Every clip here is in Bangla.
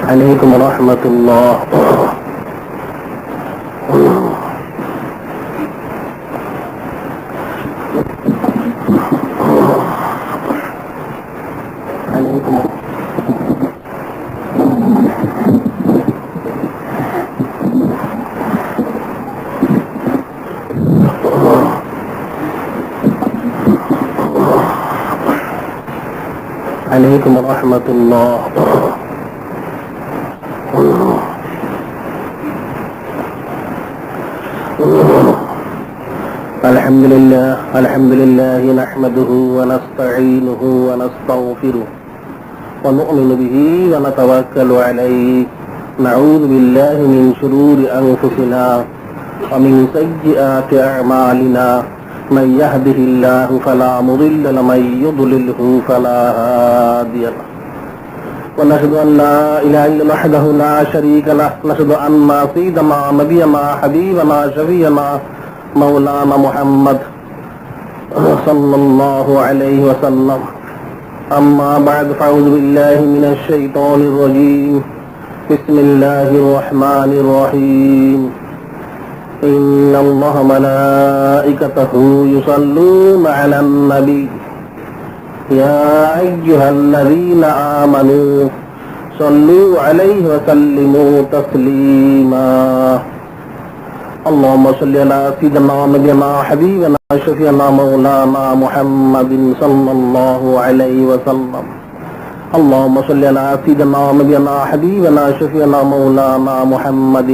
عليكم ورحمة الله. عليكم ورحمة الله. الحمد لله نحمده ونستعينه ونستغفره ونؤمن به ونتوكل عليه. نعوذ بالله من شرور أنفسنا ومن سيئات أعمالنا. من يهده الله فلا مضل له ومن يضلله فلا هادي له. ونشهد أن لا إله إلا الله وحده لا شريك له. نشهد أن سيدنا نبينا حبيبنا شفيعنا مولانا محمد صلى الله عليه وسلم. أما بعد فأعوذ بالله من الشيطان الرجيم. بسم الله الرحمن الرحيم. إن الله ملائكته يصلون على النبي يا أيها الذين آمنوا صلوا عليه وسلموا تسليما. اللهم صل على سيدنا ونبينا حبيبنا شفيعنا مولانا محمد صلى الله عليه وسلم. اللهم صل على سيدنا ونبينا حبيبنا شفيعنا مولانا محمد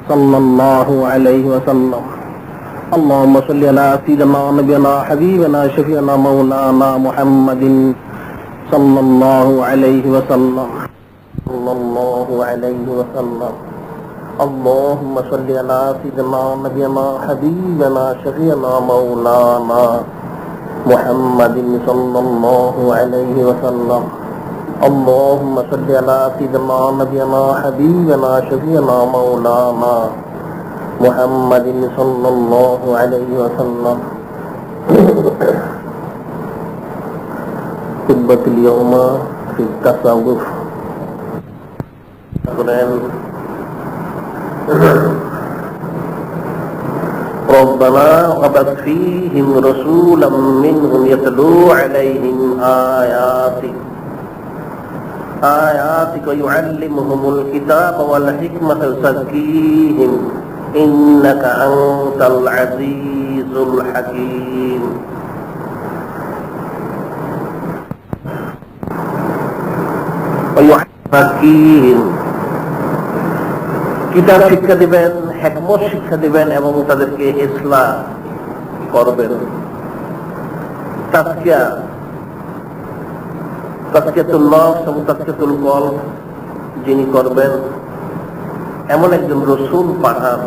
صلى الله عليه وسلم. اللهم صل على سيدنا ونبينا حبيبنا شفيعنا مولانا محمد صلى الله عليه وسلم. صلى الله عليه وسلم. اللهم صل على سيدنا ونبينا حبيبنا شفيعنا مولانا محمد صلى الله عليه وسلم. اللهم صل على سيدنا ونبينا حبيبنا شفيعنا مولانا محمد صلى الله عليه وسلم. خطبة اليوم في التصوف. ربنا وبعث فيهم رسولا منهم يتلو عليهم آياتك ويعلمهم الكتاب والحكمة ويزكيهم إنك أنت العزيز الحكيم. ويزكيهم কিতাব শিক্ষা দিবেন, হিকমত শিক্ষা দিবেন এবং তাদেরকে ইসলাহ করবেন। তাজকিয়াতুল নফস এবং তাজকিয়াতুল কলব যিনি করবেন এমন একজন রাসূল পাঠান।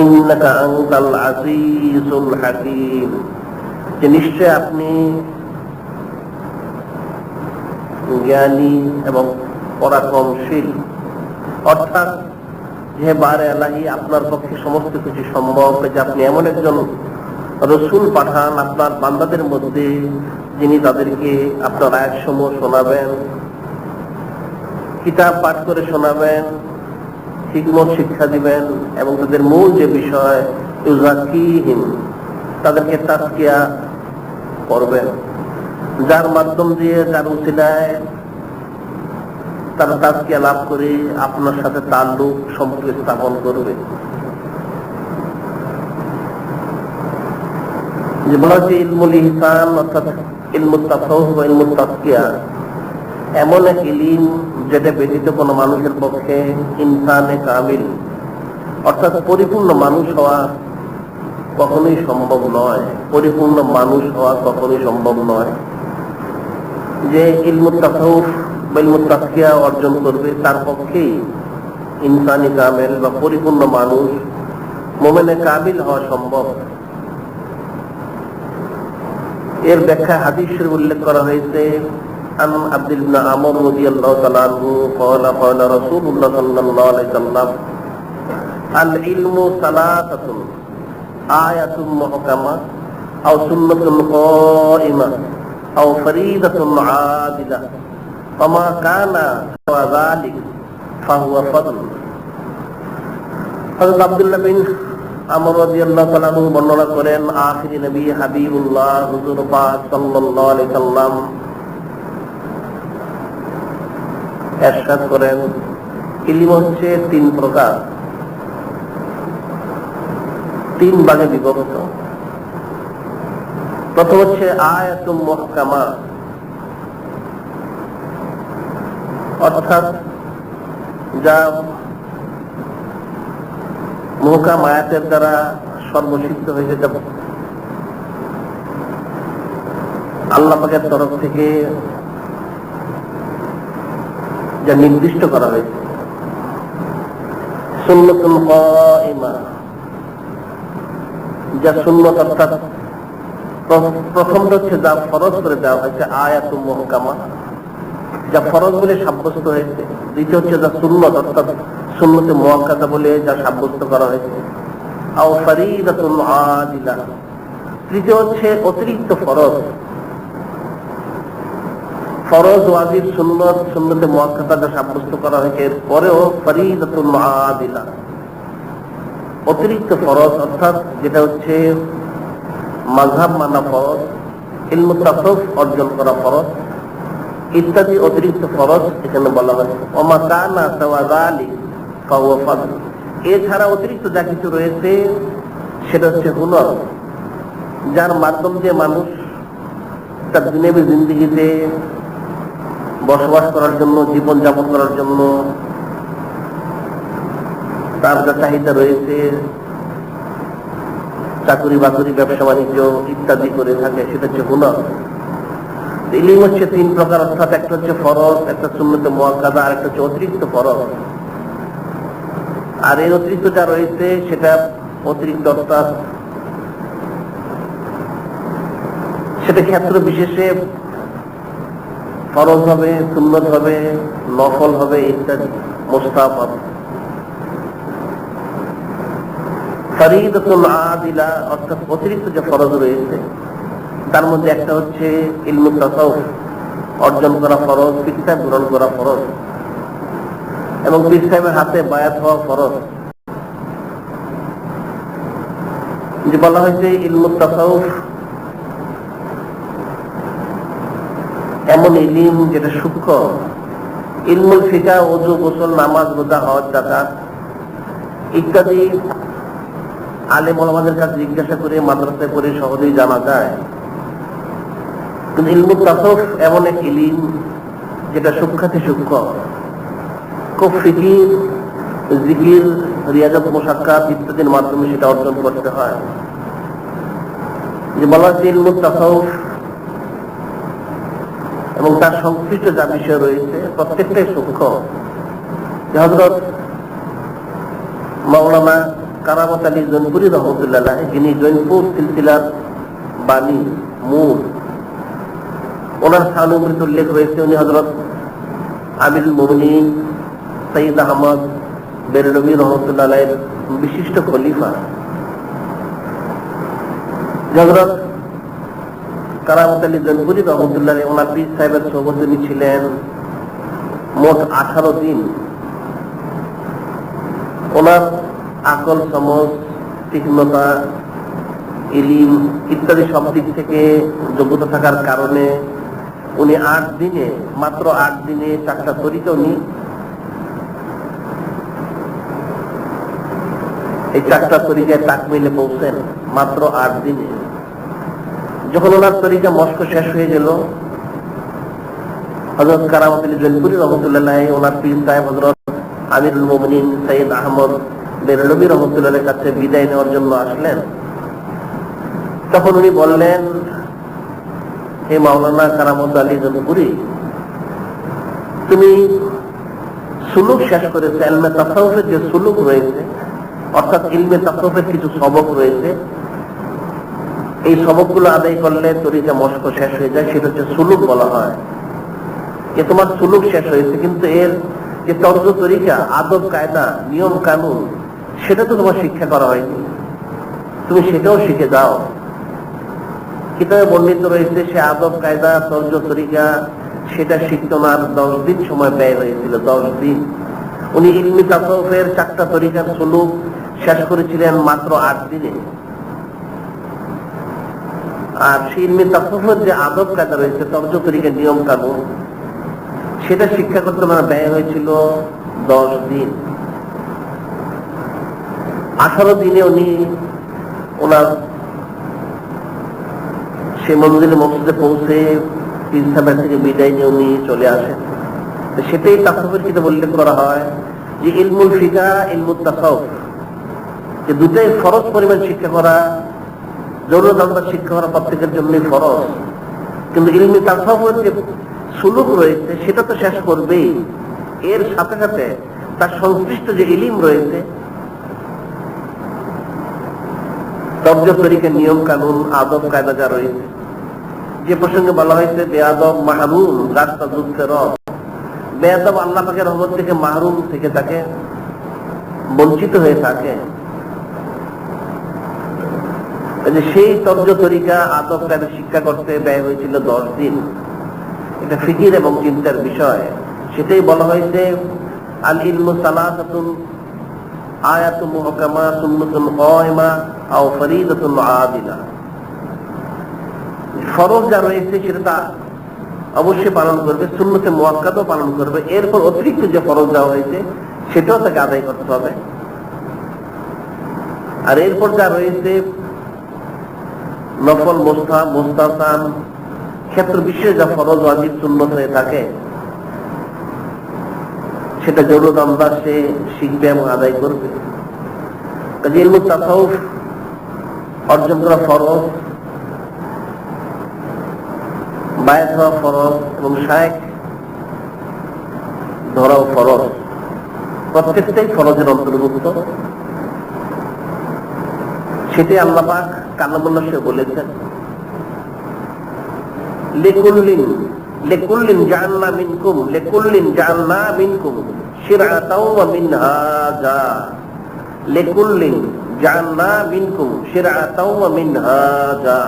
ইন্নাকা আনতাল আজিজুল হাকীম, যে নিশ্চয় আপনি জ্ঞানী এবং পরাক্রমশীল। অর্থাৎ যে বারে আল্লাহি আপনার পক্ষে সমস্ত কিছু সম্ভব, যে আপনি এমন একজন রাসূল পাঠান আপনার বান্দাদের মধ্যে যিনি তাদেরকে আপনার আয়াতসমূহ শোনাবেন, কিতাব পাঠ করে শোনাবেন, হিকমত শিক্ষা দিবেন এবং তাদের মূল যে বিষয় ইউজাকিহিম, তাদেরকে তাজকিয়া করবেন, যার মাধ্যম দিয়ে যার উসিলায় তারা তাজকিয়া লাভ করে আপনার সাথে তাল্লুক সম্পর্ক স্থাপন করবে। যে বলা হচ্ছে ইলমুল ইহসান অর্থাৎ ইলমুত তাসাউফ বা ইলমুত তাজকিয়া এমন এক ইলম যেটা ব্যতীত কোনো মানুষের পক্ষে ইনসানে কামিল অর্থাৎ পরিপূর্ণ মানুষ হওয়া কখনোই সম্ভব নয়। পরিপূর্ণ মানুষ হওয়া কখনোই সম্ভব নয়। যে ইলমুত তাসাউফ বা ইলমুত তাজকিয়া অর্জন করবে তার পক্ষেই ইনসানি কামিল বা পরিপূর্ণ মানুষ মুমিনে কামিল হওয়া সম্ভব। এর ব্যাখ্যা হাদিস শরীফে উল্লেখ করা হয়েছে। عن عبد بن عمرو رضي الله تعالى عنه قال قال رسول الله صلى الله عليه وسلم العلم ثلاثة آية محكمة أو سنة قائمة আও ফরিদাতুন আদিলা ওমা কানা ওয়া যালিক ফাহুয়া ফাদল। হযরত আব্দুল্লাহ বিন আমর রাদিয়াল্লাহু তাআলা আনহু বর্ণনা করেন, আখিরি নবী হাবিবুল্লাহ হুজুর পাক সাল্লাল্লাহু আলাইহি সাল্লাম ইরশাদ করেন, ইলম হচ্ছে তিন প্রকার, তিন ভাগে বিভক্ত। প্রথম হচ্ছে আয়াতুম মুহকামা, অর্থাৎ যা মুহকাম আয়াতের দ্বারা সর্বসিদ্ধ হয়েছে, যা আল্লাহ পাকের তরফ থেকে যা নির্দিষ্ট করা হয়েছে। সুন্নাতুন কায়িমা, যা সুন্নত, অর্থাৎ প্রথমটা হচ্ছে যা ফরজ করে দেওয়া হয়েছে, আয়াতুম মুহকামা, যা ফরজ বলে সাব্যস্ত হয়েছে। দ্বিতীয় হচ্ছে যা সুন্নত, অর্থাৎ সুন্নতে মুআক্কাদা বলে যা সাব্যস্ত করা হয়েছে। আও ফরিদাতুন আদিলা, তৃতীয় হচ্ছে অতিরিক্ত ফরজ, ফরজ ওয়াজিব সুন্নত সুন্নতে মুআক্কাদা যা সাব্যস্ত করা হয়েছে, এরপরেও ফরিদাতুন আদিলা, অতিরিক্ত ফরজ, অর্থাৎ যেটা হচ্ছে মাযহাব মানা ফরজ, ইলমুত তাসাউফ অর্জন করা ফরজ ইত্যাদি অতিরিক্ত ফরজ এখানে বলা হয়েছে। ওমা কানা ওয়া যালিক ফাহুয়া ফাদল। এছাড়া অতিরিক্ত যা কিছু রয়েছে সেটা হচ্ছে হুনর, যার মাধ্যম দিয়ে মানুষ তার দুনিয়াবী জিন্দেগিতে বসবাস করার জন্য, জীবন যাপন করার জন্য তার যা চাহিদা রয়েছে, চাকরি বাকরি, ব্যবসা বাণিজ্য ইত্যাদি করে থাকে, সেটা হচ্ছে হুনর। ইলম হচ্ছে তিন প্রকার, অর্থাৎ একটা হচ্ছে ফরজ, একটা সুন্নতে মুআক্কাদা, আর একটা হচ্ছে অতিরিক্ত ফরজ। আর এই অতিরিক্ত যা রয়েছে সেটা অতিরিক্ত, অর্থাৎ সেটা ক্ষেত্র বিশেষে ফরজ হবে, সুন্নত হবে, নফল হবে ইত্যাদি, মুস্তাহাব হবে। ফরিদাতুন আদিলা, অর্থাৎ অতিরিক্ত যে ফরজ রয়েছে তার মধ্যে একটা হচ্ছে ইলমুত তাসাউফ অর্জন করা ফরজ, পীর সাহেব গ্রহণ করা ফরজ, এবং পীর সাহেবের হাতে বায়াত হওয়া ফরজ। যে বলা হয়েছে ইলমুত তাসাউফ এমন ইলম যেটা সূক্ষ্ম। ইলমুল ফিকাহ, ওযু, গোসল, নামাজ, রোজা, হজ, যাকাত ইত্যাদি আলেম ওলামাদের কাছে জিজ্ঞাসা করে মাদ্রাসায় পড়ে সহজেই জানা যায়। কিন্তু ইলমুত তাসাউফ এমন এক ইলম যেটা সূক্ষ্মাতি সূক্ষ্ম, খুব ফিকির, জিকির, রিয়াজত, মুশাক্কাত ইত্যাদির মাধ্যমে সেটা অর্জন করতে হয়। যে বলা হচ্ছে ইলমুত তাসাউফ এবং তার সংশ্লিষ্ট যা বিষয় রয়েছে প্রত্যেকটাই সূক্ষ্ম। যে হযরত মাওলানা কারামত আলী জৈনপুরী রহমতুল্লাহ, যিনি জৈনপুর সিলসিলার বাণী মূল, ওনার স্থানান্তরিত উল্লেখ রয়েছে, উনি হযরত আমিরুল মুমিনিন সৈয়দ আহমদ বেরলভী রহমতুল্লাহ আলাইহির বিশিষ্ট খলিফা। হযরত কারামত আলী জৈনপুরী রহমতুল্লাহ ওনার পীর সাহেবের সোহবতে তিনি ছিলেন মোট 18 দিন। ওনার আকল, সমজ, তীক্ষ্ণতা, ইলিম ইত্যাদি সব দিক থেকে যোগ্যতা থাকার কারণে উনি 8 দিনে, মাত্র 8 দিনে 4টা তরিকা উনি এই 4টা তরিকায় তাকমিলে পৌঁছেন মাত্র 8 দিনে। যখন ওনার তরিকা মস্ক শেষ হয়ে গেল, হযরত কারামত আলী জৈনপুরী রহমতুল্লাহ ওনার পীর সাহেব হযরত আমিরুল মুমিনিন সৈয়দ আহমদ বেরলভী রহমতুল্লাহর কাছে বিদায় নেওয়ার জন্য আসলেন। তখন উনি বললেন, হে মাওলানা কারামত আলী জৈনপুরী, তুমি সুলুক শেষ করেছো, ইলমে তাসাউফের যে সুলুক রয়েছে, অর্থাৎ ইলমে তাসাউফের কিছু সবক রয়েছে, এই সবকগুলো আদায় করলে তরিকা মস্ক শেষ হয়ে যায়, সেটা হচ্ছে সুলুক বলা হয়। যে তোমার সুলুক শেষ হয়েছে, কিন্তু এর যে তন্ত্র তরিকা, আদব কায়দা, নিয়ম কানুন, সেটা তো তোমার শিক্ষা করা হয়নি, তুমি সেটাও শিখে যাও। কিতাবে বর্ণিত রয়েছে সে আদব কায়দা তর্জ তরিকা সেটা শিখতে ওনার 10 দিন সময় ব্যয় হয়েছিল। 10 দিন। উনি ইলমি তাসাউফের 4টা তরিকার সুলুক শেষ করেছিলেন মাত্র 8 দিনে। আর সেই ইলমি তাসাউফের যে আদব কায়দা রয়েছে তর্জ তরিকার নিয়ম কানুন সেটা শিক্ষা করতে ওনার ব্যয় হয়েছিল 10 দিন। 18 দিনে উনি ওনার সে মসজিদে পৌঁছে পীর সাহেবের থেকে বিদায় নিয়ে উনি চলে আসেন। সেটাই তাসাউফের কিতাবে উল্লেখ করা হয় যে ইলমুল ফিকা ইলমুত তাসাউফ, যে দুটাই ফরজ পরিমাণ শিক্ষা করা, জরুরত অনুযায়ী শিক্ষা করা প্রত্যেকের জন্যই ফরজ। কিন্তু ইলমি তাসাউফের যে সুলুক রয়েছে সেটা তো শেষ করবেই, এর সাথে সাথে তার সংশ্লিষ্ট যে ইলম রয়েছে তর্জ তরিকা নিয়ম কানুন আদব কায়দা যা রয়েছে, যে প্রসঙ্গে বলা হয়েছে বেয়াদব মাহরুম রাস্তা যুদ্ধে রব, বেয়াদব আল্লাহ পাকের রহমত থেকে মাহরুম থেকে তাকে বঞ্চিত হয়ে থাকে। সেই তর্জ তরিকা আদব কায়দা শিক্ষা করতে ব্যয় হয়েছিল 10 দিন। এটা ফিকির এবং চিন্তার বিষয়। সেটাই বলা হয়েছে আল ইলমু সালাসাতুন আয়াতুন মুহকামা সুন্নাতুন কায়মা আও ফরিদাতুন আদিলা। ফরজ যা রয়েছে সেটা অবশ্যই পালন করবে, সুন্নতে মুআক্কাদও পালন করবে, এরপর অতিরিক্ত যে ফরজ দেওয়া হয়েছে সেটাও তাকে আদায় করতে হবে। আর এরপর যা রয়েছে নফল মুস্তাহসান ক্ষেত্র বিশেষ যা ফরজ ওয়াজিব সুন্নত হয়ে থাকে সেটা জরুরত অনুযায়ী সে শিখবে এবং আদায় করবে। কাজে ইলমুত তাসাউফ অর্জন করা ফরজ, বায়াত হওয়া ফরজ এবং শায়েখ ধরাও ফরজ, প্রত্যেকটাই ফরজের অন্তর্ভুক্ত। সেটাই আল্লাহ পাক কালামুল্লাহ সে বলেছেন লিকুল্লিন জাআলনা মিনকুম শিরআতাও ওয়া মিনহাজা। লিকুল্লিন জাআলনা মিনকুম শিরআতাও ওয়া মিনহাজা,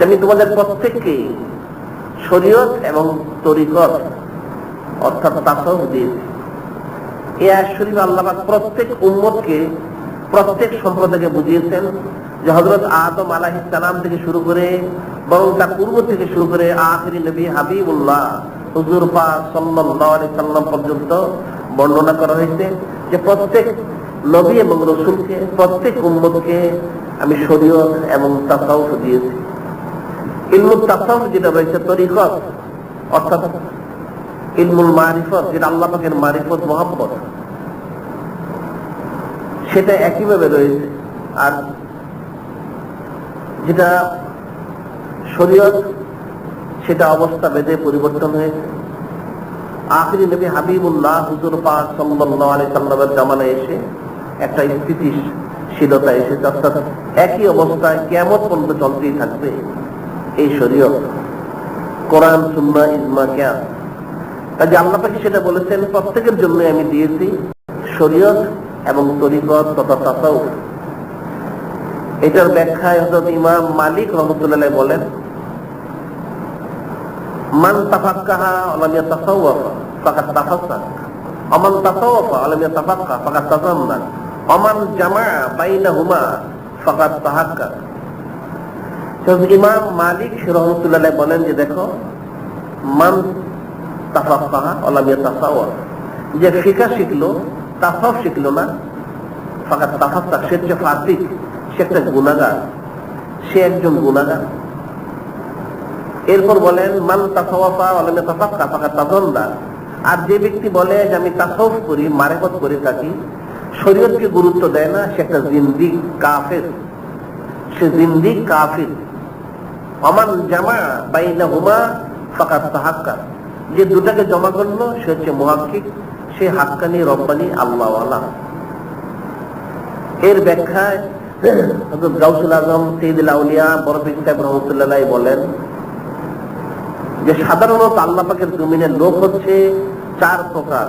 আমি তোমাদের প্রত্যেককে শরীয়ত এবং তরিকত অর্থাৎ তাসাউফ দিয়েছি। এই আয়াত শরীফে আল্লাহ পাক প্রত্যেক উম্মতকে প্রত্যেক সম্প্রদায়কে বুঝিয়েছেন যে হযরত আদম আলাইহিস সালাম থেকে শুরু করে বরং তার পূর্ব থেকে শুরু করে আখিরি নবী হাবিবুল্লাহ হুজুর পাক সাল্লাল্লাহু আলাইহি সাল্লাম পর্যন্ত বর্ণনা করা হয়েছে যে প্রত্যেক নবী এবং রাসূলকে প্রত্যেক উম্মতকে আমি শরীয়ত এবং তাসাউফ দিয়েছি। ইলমুত তাসাউফ যেটা রয়েছে তরিকত অর্থাৎ ইলমুল মারিফত, যেটা আল্লাহ পাকের মারিফত মহব্বত, সেটা একইভাবে রয়েছে। আর যেটা শরীয়ত সেটা অবস্থা ভেদে পরিবর্তন হয়েছে। আখিরি নবী হাবিবুল্লাহ হুজুর পাক সাল্লাল্লাহু আলাইহি সাল্লামের জামানায় এসে একটা স্থিতিশীলতা এসেছে, অর্থাৎ একই অবস্থায় কিয়ামত পর্যন্ত চলতেই থাকবে এই শরীয়ত, কোরআন সুন্নাহ ইজমা কিয়াস। কাজে আল্লাহ পাক সেটা বলেছেন প্রত্যেকের জন্য আমি দিয়েছি শরীয়ত এবং তরিকত তথা তাসাউফ। এটার ব্যাখ্যায় হযরত ইমাম মালিক রাহমাতুল্লাহ আলাইহি বলেন মান তাফাক্কাহা ওয়া লাম ইয়াতাসাওয়াফা ফাকাদ তাফাক্কাহ, আমান তাসাওয়াফা ওয়া লাম ইয়াতাফাক্কাহ ফাকাদ তাজান্না, আমান জামাআ বাইনাহুমা ফাকাদ তাহাক্কা। ইমাম মালিক রাহমাতুল্লাহ আলাইহি বলেন যে দেখো, মান তাফাক্কাহা ওয়া লাম ইয়াতাসাওয়াফ, যে ফিকহ শিখলো তাসাউফ শিখলো না, ফাকাদ তাফাক্কাহ, সে যে ফাসিক, সে একটা গুনাহগার, সে একজন গুনাহগার। এরপর বলেন মান তাসাওয়াফা ওয়া লাম ইয়াতাফাক্কাহ ফাকাদ তাজান্না, আর যে ব্যক্তি বলে যে আমি তাসাউফ করি মারিফত করে থাকি শরীয়তকে গুরুত্ব দেয় না, সে একটা জিন্দিক কাফের, সে জিন্দিক কাফির। আমান জামা বাইনাহুমা ফাকাদ তাহাক্কা, যে দুটাকে জমা করলো সে হচ্ছে মুহাক্কিক, সে হাক্কানি রব্বানি আল্লাহওয়ালা। এর ব্যাখ্যায় হযরত গাউসুল আজম সাইয়্যিদুল আউলিয়া বরফিক সাহেব রাহমাতুল্লাহ আলাইহি বলেন যে সাধারণত আল্লাহ পাকের জমিনের লোক হচ্ছে 4 প্রকার,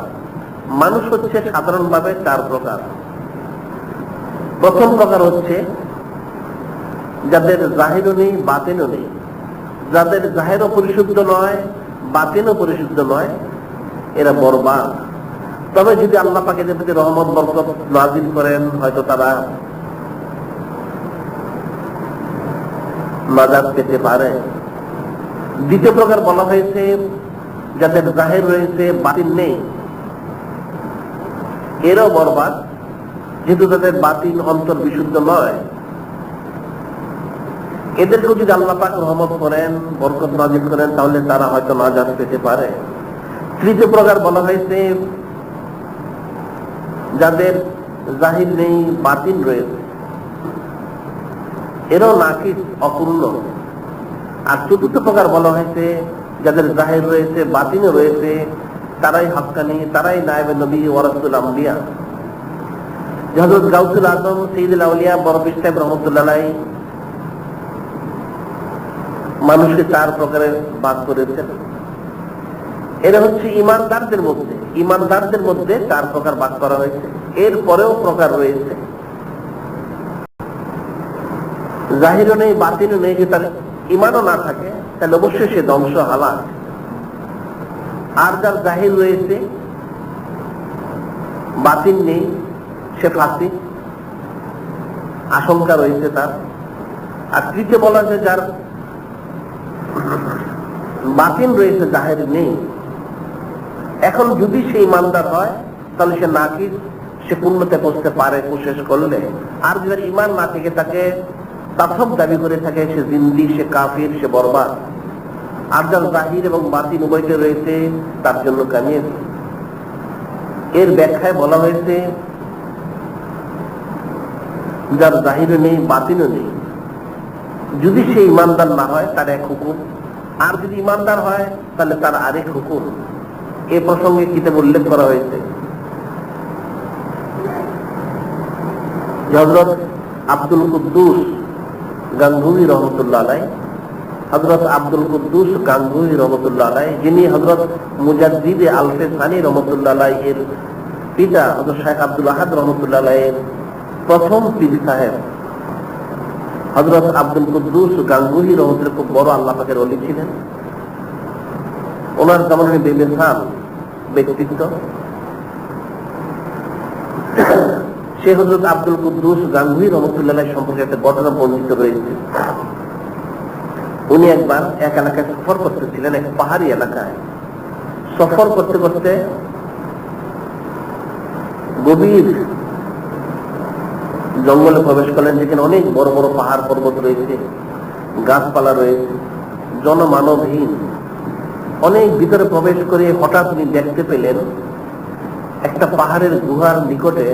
মানুষ হচ্ছে সাধারণভাবে 4 প্রকার। প্রথম প্রকার হচ্ছে যাদের জাহিরও নেই বাতিনও নেই, যাদের জাহিরও পরিশুদ্ধ নয় বাতিনও পরিশুদ্ধ নয়, এরা বরবাদ। তবে যদি আল্লাহ পাক এদের প্রতি রহমত বরকত নাযিল করেন, হয়তো তারা নাজাত পেতে পারে। দ্বিতীয় প্রকার বলা হয়েছে যাদের জাহির রয়েছে বাতিন নেই, এরাও বরবাদ, যেহেতু তাদের বাতিন অন্তর বিশুদ্ধ নয়। এদেরকেও যদি আল্লাহ পাক রহমত করেন, বরকত নাযিল করেন, তাহলে তারা হয়তো নাজাত পেতে পারে। তৃতীয় প্রকার বলা হয়েছে যাদের জাহির নেই বাতিন রয়েছে, এরাও নাকিস, অপূর্ণ। আর চতুর্থ প্রকার বলা হয়েছে যাদের জাহির রয়েছে বাতিনও রয়েছে, তারাই হাক্কানি, তারাই নায়েবে নবী ওয়া রাসূল আম্বিয়া। হযরত গাউসুল আজম সাইয়্যিদুল আউলিয়া বড় পীর সাহেব রাহমাতুল্লাহ আলাইহি মানুষকে চার প্রকারে ভাগ করেছেন। এরা হচ্ছে ইমানদারদের মধ্যে চার প্রকার ভাগ করা হয়েছে। এর পরেও প্রকার রয়েছে, জাহিরও নেই বাতিনও নেই, যে তার ইমানও না থাকে তাহলে অবশ্যই সে ধ্বংস, হালাক। আর যার জাহির রয়েছে বাতিন নেই, সে ফাসিক, আশঙ্কা রয়েছে তার। আর তৃতীয় বলা হয়েছে যার বাতিন রয়েছে জাহির নেই, এখন যদি সে ইমানদার হয় তাহলে সে নাকিস, সে পূর্ণতে পৌঁছতে পারে কোশিশ করলে। আর যার ইমান না থেকে তাকে তাসব দাবি করে থাকে, সে জিন্দি, সে কাফির, সে বরবাদ। আর যার জাহির এবং বাতিন উভয়টা রয়েছে তার জন্য কামিয়াব। এর ব্যাখ্যায় বলা হয়েছে যার জাহিরও নেই বাতিনও নেই, যদি সে ইমানদার না হয় তার এক হুকুম, আর যদি ইমানদার হয় তাহলে তার আরেক হুকুম। এ প্রসঙ্গে কিতাবে উল্লেখ করা হয়েছে হযরত আব্দুল কুদ্দুস গাঙ্গুহি রহমতুল্লাহ আলাইহি, হযরত আব্দুল কুদ্দুস গাঙ্গুহি রহমতুল্লাহ আলাইহি, যিনি হযরত মুজাদ্দিদ আলফে সানি রহমতুল্লাহ আলাইহি এর পিতা, হযরত শেখ আব্দুল আহাদ রহমতুল্লাহ আলাইহি প্রথম পীর সাহেব। হযরত আব্দুল কুদ্দুস গাঙ্গুহি রহমতুল্লাহ খুব বড় আল্লাহ পাকের ওলি ছিলেন। ওনার যেমন বেমিসাল ব্যক্তিত্ব, সে হযরত আব্দুল কুদ্দুস গাঙ্গুহি রহমতুল্লাহ আলাইহি সম্পর্কে একটা ঘটনা বর্ণিত রয়েছে। উনি একবার এক এলাকায় সফর করতেছিলেন, এক পাহাড়ি এলাকায় সফর করতে করতে গভীর জঙ্গলে প্রবেশ করলেন, যেখানে অনেক বড় বড় পাহাড় পর্বত রয়েছে, গাছপালা রয়েছে, জনমানবহীন। অনেক ভিতরে প্রবেশ করে হঠাৎ উনি দেখতে পেলেন একটা পাহাড়ের গুহার নিকটে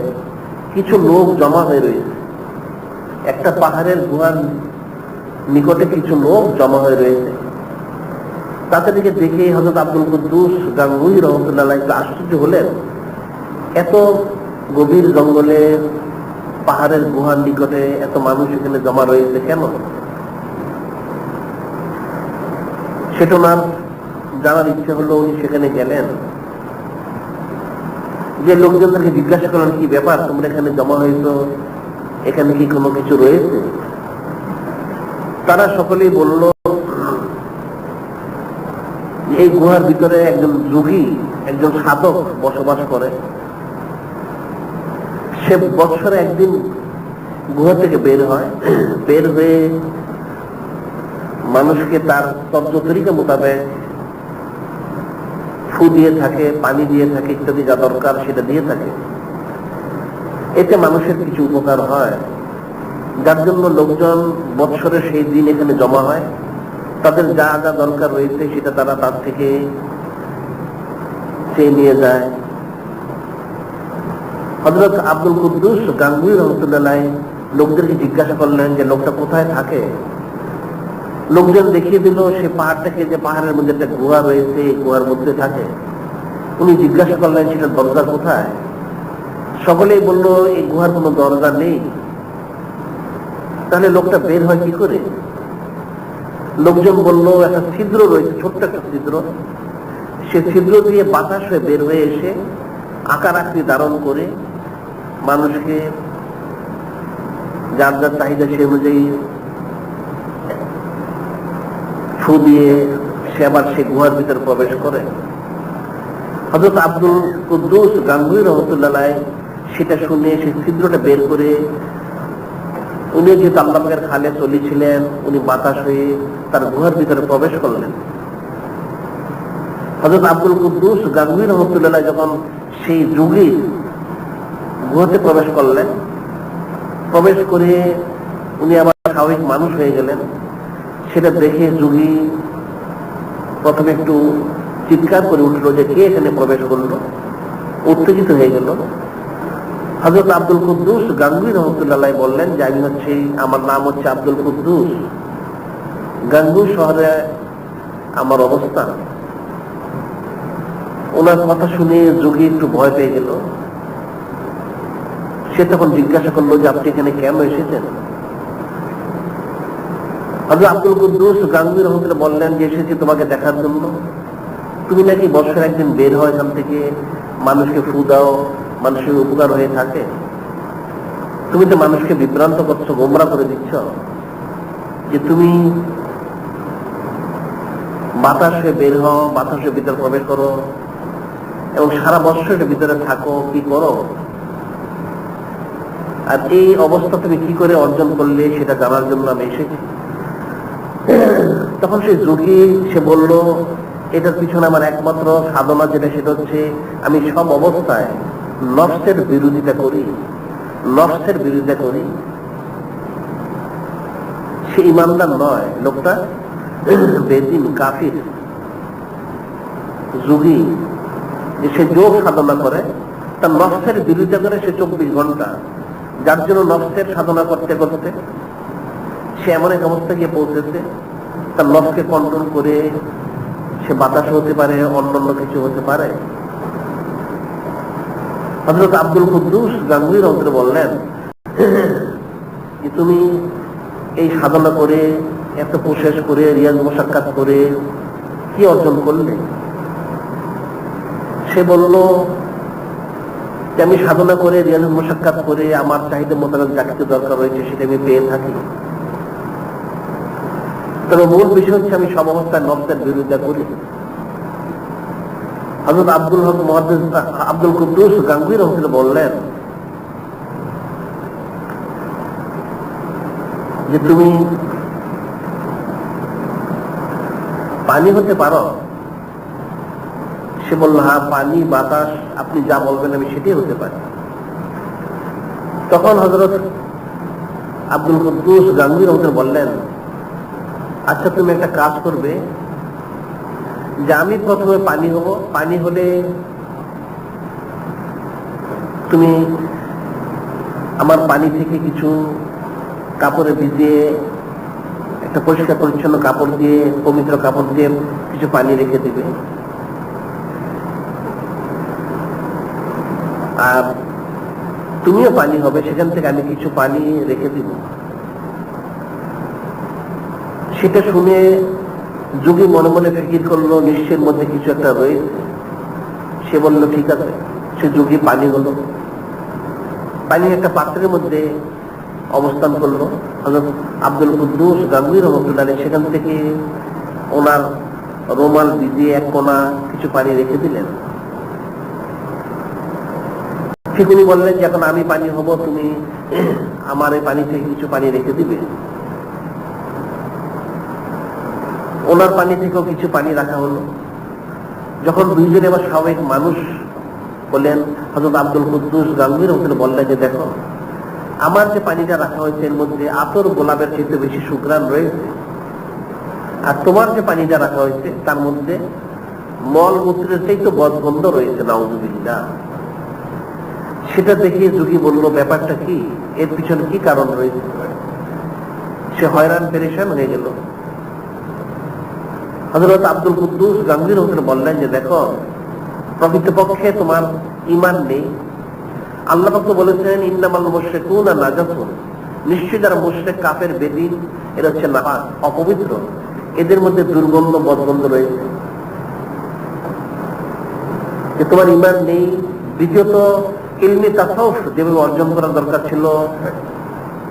কিছু লোক জমা হয়ে রয়েছে। একটা পাহাড়ের গুহার নিকটে কিছু লোক জমা হয়ে রয়েছে। তাদেরকে দেখে হযরত আব্দুল কুদ্দুস গাঙ্গুহি রহমতুল্লাহ আলাইহি আশ্চর্য হলেন, এত গভীর জঙ্গলে পাহাড়ের গুহার নিকটে এত মানুষ এখানে জমা রয়েছে কেন? সেটা ওনার জানার ইচ্ছে হলো। উনি সেখানে গেলেন, যে লোকজনদেরকে জিজ্ঞাসা করলেন, কি ব্যাপার, তোমরা এখানে জমা হয়েছ, এখানে কি কোনো কিছু রয়েছে? তারা সকলেই বলল, এই গুহার ভিতরে একজন যোগী, একজন সাধক বসবাস করে। সে বছরে একদিন গুহা থেকে বের হয়, বের হয়ে মানুষকে তার তত্ত্ব তরিকা মোতাবেক ফু দিয়ে থাকে, পানি দিয়ে থাকে, ইত্যাদি যা দরকার সেটা দিয়ে থাকে। এতে মানুষের কিছু উপকার হয়, যার জন্য লোকজন বৎসরে সেই দিন এখানে জমা হয়। তাদের যা যা দরকার রয়েছে সেটা তারা তার থেকে চেয়ে নিয়ে যায়। হযরত আব্দুল কুদ্দুস গাঙ্গুহি রহমতুল্লাহ আলাইহি লোকদেরকে জিজ্ঞাসা করলেন যে লোকটা কোথায় থাকে। লোকজন দেখিয়ে দিল সে পাহাড়টাকে, যে পাহাড়ের মধ্যে একটা গুহা রয়েছে, এই গুহার মধ্যে থাকে। উনি জিজ্ঞাসা করলেন সেটা দরজা কোথায়? সকলেই বলল এই গুহার কোনো দরজা নেই। তাহলে লোকটা বের হয় কি করে? লোকজন বলল একটা ছিদ্র রয়েছে, ছোট্ট একটা ছিদ্র, সে ছিদ্র দিয়ে বাতাস হয়ে বের হয়ে এসে আকার আকৃতি ধারণ করে মানুষকে যার যার চাহিদা সে অনুযায়ী ফু দিয়ে সে আবার সে গুহার ভিতরে প্রবেশ করে। হযরত আব্দুল কুদ্দুস গাঙ্গুহি রহমতুল্লাহ সেটা শুনে সে ছিদ্রটা বের করে, উনি যেহেতু আল্লাহ পাকের খালে চলেছিলেন, উনি বাতাস হয়ে তার গুহার ভিতরে প্রবেশ করলেন। হযরত আব্দুল কুদ্দুস গাঙ্গুহি রহমতুল্লাহ যখন সেই যুগে গুহাতে প্রবেশ করলেন, প্রবেশ করে উনি আবার স্বাভাবিক মানুষ হয়ে গেলেন। সেটা দেখে যুগী প্রথমে একটু চিৎকার করে উঠলো যে কে এখানে প্রবেশ করলো, উত্তেজিত হয়ে গেল। হযরত আব্দুল কুদ্দুস গাঙ্গুহি রহমতুল্লাহ বললেন যে আমার নাম হচ্ছে আব্দুল কুদ্দুস, গাঙ্গুহি শহরে আমার অবস্থান। ওনার কথা শুনে যোগী একটু ভয় পেয়ে গেল। সে তখন জিজ্ঞাসা করলো যে আপনি এখানে কেন এসেছেন? হযরত আব্দুল কুদ্দুস গাঙ্গুহি রহমতুল্লাহ বললেন যে এসেছি তোমাকে দেখার জন্য। তুমি নাকি বছর একদিন বের হয় এখান থেকে, মানুষকে ফু দাও, মানুষের উপকার হয়ে থাকে। তুমি তো মানুষকে বিভ্রান্ত করছো, গোমরা করে দিচ্ছ যে তুমি বাতাসে বের হও, বাতাসের ভিতরে প্রবেশ করো এবং সারা বছরের ভিতরে থাকো, কি করো, আর এই অবস্থা তুমি কি করে অর্জন করলে সেটা জানার জন্য আমি এসেছি। তখন সে যোগী সে বলল, এটার পিছনে আমার একমাত্র সাধনা যেটা, সেটা হচ্ছে আমি সব অবস্থায় নফসের বিরোধিতা করি, নফসের বিরোধিতা করি। সে ইমানদার নয়, লোকটা বেদিন কাফির যোগী, যে সে যোগ সাধনা করে, তার নফসের বিরোধিতা করে সে 24 ঘন্টা, যার জন্য নফসের সাধনা করতে করতে সে এমন এক অবস্থা গিয়ে পৌঁছেছে, তার নফসকে কন্ট্রোল করে সে বাতাস হতে পারে, অন্যান্য কিছু হতে পারে। হযরত আব্দুল কুদ্দুস গাঙ্গুহি রহমতুল্লাহ বললেন যে তুমি এই সাধনা করে, এত প্রসেস করে, রিয়াজ মুশাক্কাত করে কি অর্জন করলে? সে বলল যে আমি সাধনা করে, রিয়াজ মুশাক্কাত করে আমার চাহিদা মোতাবেক যা কিছু দরকার রয়েছে সেটা আমি পেয়ে থাকি। তবে মূল বিষয় হচ্ছে আমি সব অবস্থায় নফসের বিরোধিতা করি। হযরত আব্দুল কুদ্দুস গাঙ্গুহি রহমতুল্লাহ বললেন যে তুমি পানি হতে পারো? সে বলল হ্যাঁ, পানি, বাতাস, আপনি যা বলবেন আমি সেটাই হতে পারি। তখন হযরত আব্দুল কুদ্দুস গাঙ্গুহি রহমতুল্লাহ বললেন, আচ্ছা তুমি একটা কাজ করবে, যে আমি প্রথমে পানি হব, পানি হলে তুমি আমার পানি থেকে কিছু কাপড়ে ভিজিয়ে, একটা পরিষ্কার পরিচ্ছন্ন কাপড় দিয়ে, পবিত্র কাপড় দিয়ে কিছু পানি রেখে দিবে, আর তুমিও পানি হবে, সেখান থেকে আমি কিছু পানি রেখে দিব। সেটা শুনে যোগী মনে মনে ফিকির করলো নিশ্চয়ের মধ্যে কিছু একটা রয়েছে। সে বলল ঠিক আছে। সে যোগী পানি হলো, পানি একটা পাত্রের মধ্যে অবস্থান করলো। হযরত আব্দুল কুদ্দুস গাঙ্গুহি রহমতুল্লাহ সেখান থেকে ওনার রুমাল ভিজিয়ে এক কোণা কিছু পানি রেখে দিলেন। ঠিক উনি বললেন যে এখন আমি পানি হব, তুমি আমার এই পানি থেকে কিছু পানি রেখে দিবে। ওনার পানি থেকেও কিছু পানি রাখা হলো। যখন দুইজনে আবার স্বাভাবিক মানুষ বললেন, হযরত আব্দুল কুদ্দুস গাঙ্গুহি রহমতুল্লাহ বললেন যে দেখো, আমার যে পানিটা রাখা হয়েছে এর মধ্যে আতর গোলাপের চেয়ে বেশি সুঘ্রাণ রয়েছে, আর তোমার যে পানিটা রাখা হয়েছে তার মধ্যে মল মূত্রের চেয়ে বদগন্ধ রয়েছে, নাউযুবিল্লাহ। সেটা দেখে যোগী বলল ব্যাপারটা কি, এর পিছনে কি কারণ রয়েছে? সে হয়রান পেরেশান হয়ে গেল। হযরত আব্দুল কুদ্দুস গাঙ্গুহি রহমতুল্লাহ বললেন যে দেখো, প্রকৃতপক্ষে তোমার ঈমান নেই। আল্লাহ পাক তো বলেছেন ইন্নামাল মুশরিকুনা নাজাসুন, নিশ্চয়ই যারা মুশরিক, কাফের, বেদিন, এরা হচ্ছে নাপাক, অপবিত্র, এদের মধ্যে দুর্গন্ধ, বদগন্ধ রয়েছে, যে তোমার ঈমান নেই। দ্বিতীয়ত ইলমে তাসাউফ যেভাবে অর্জন করার দরকার ছিল,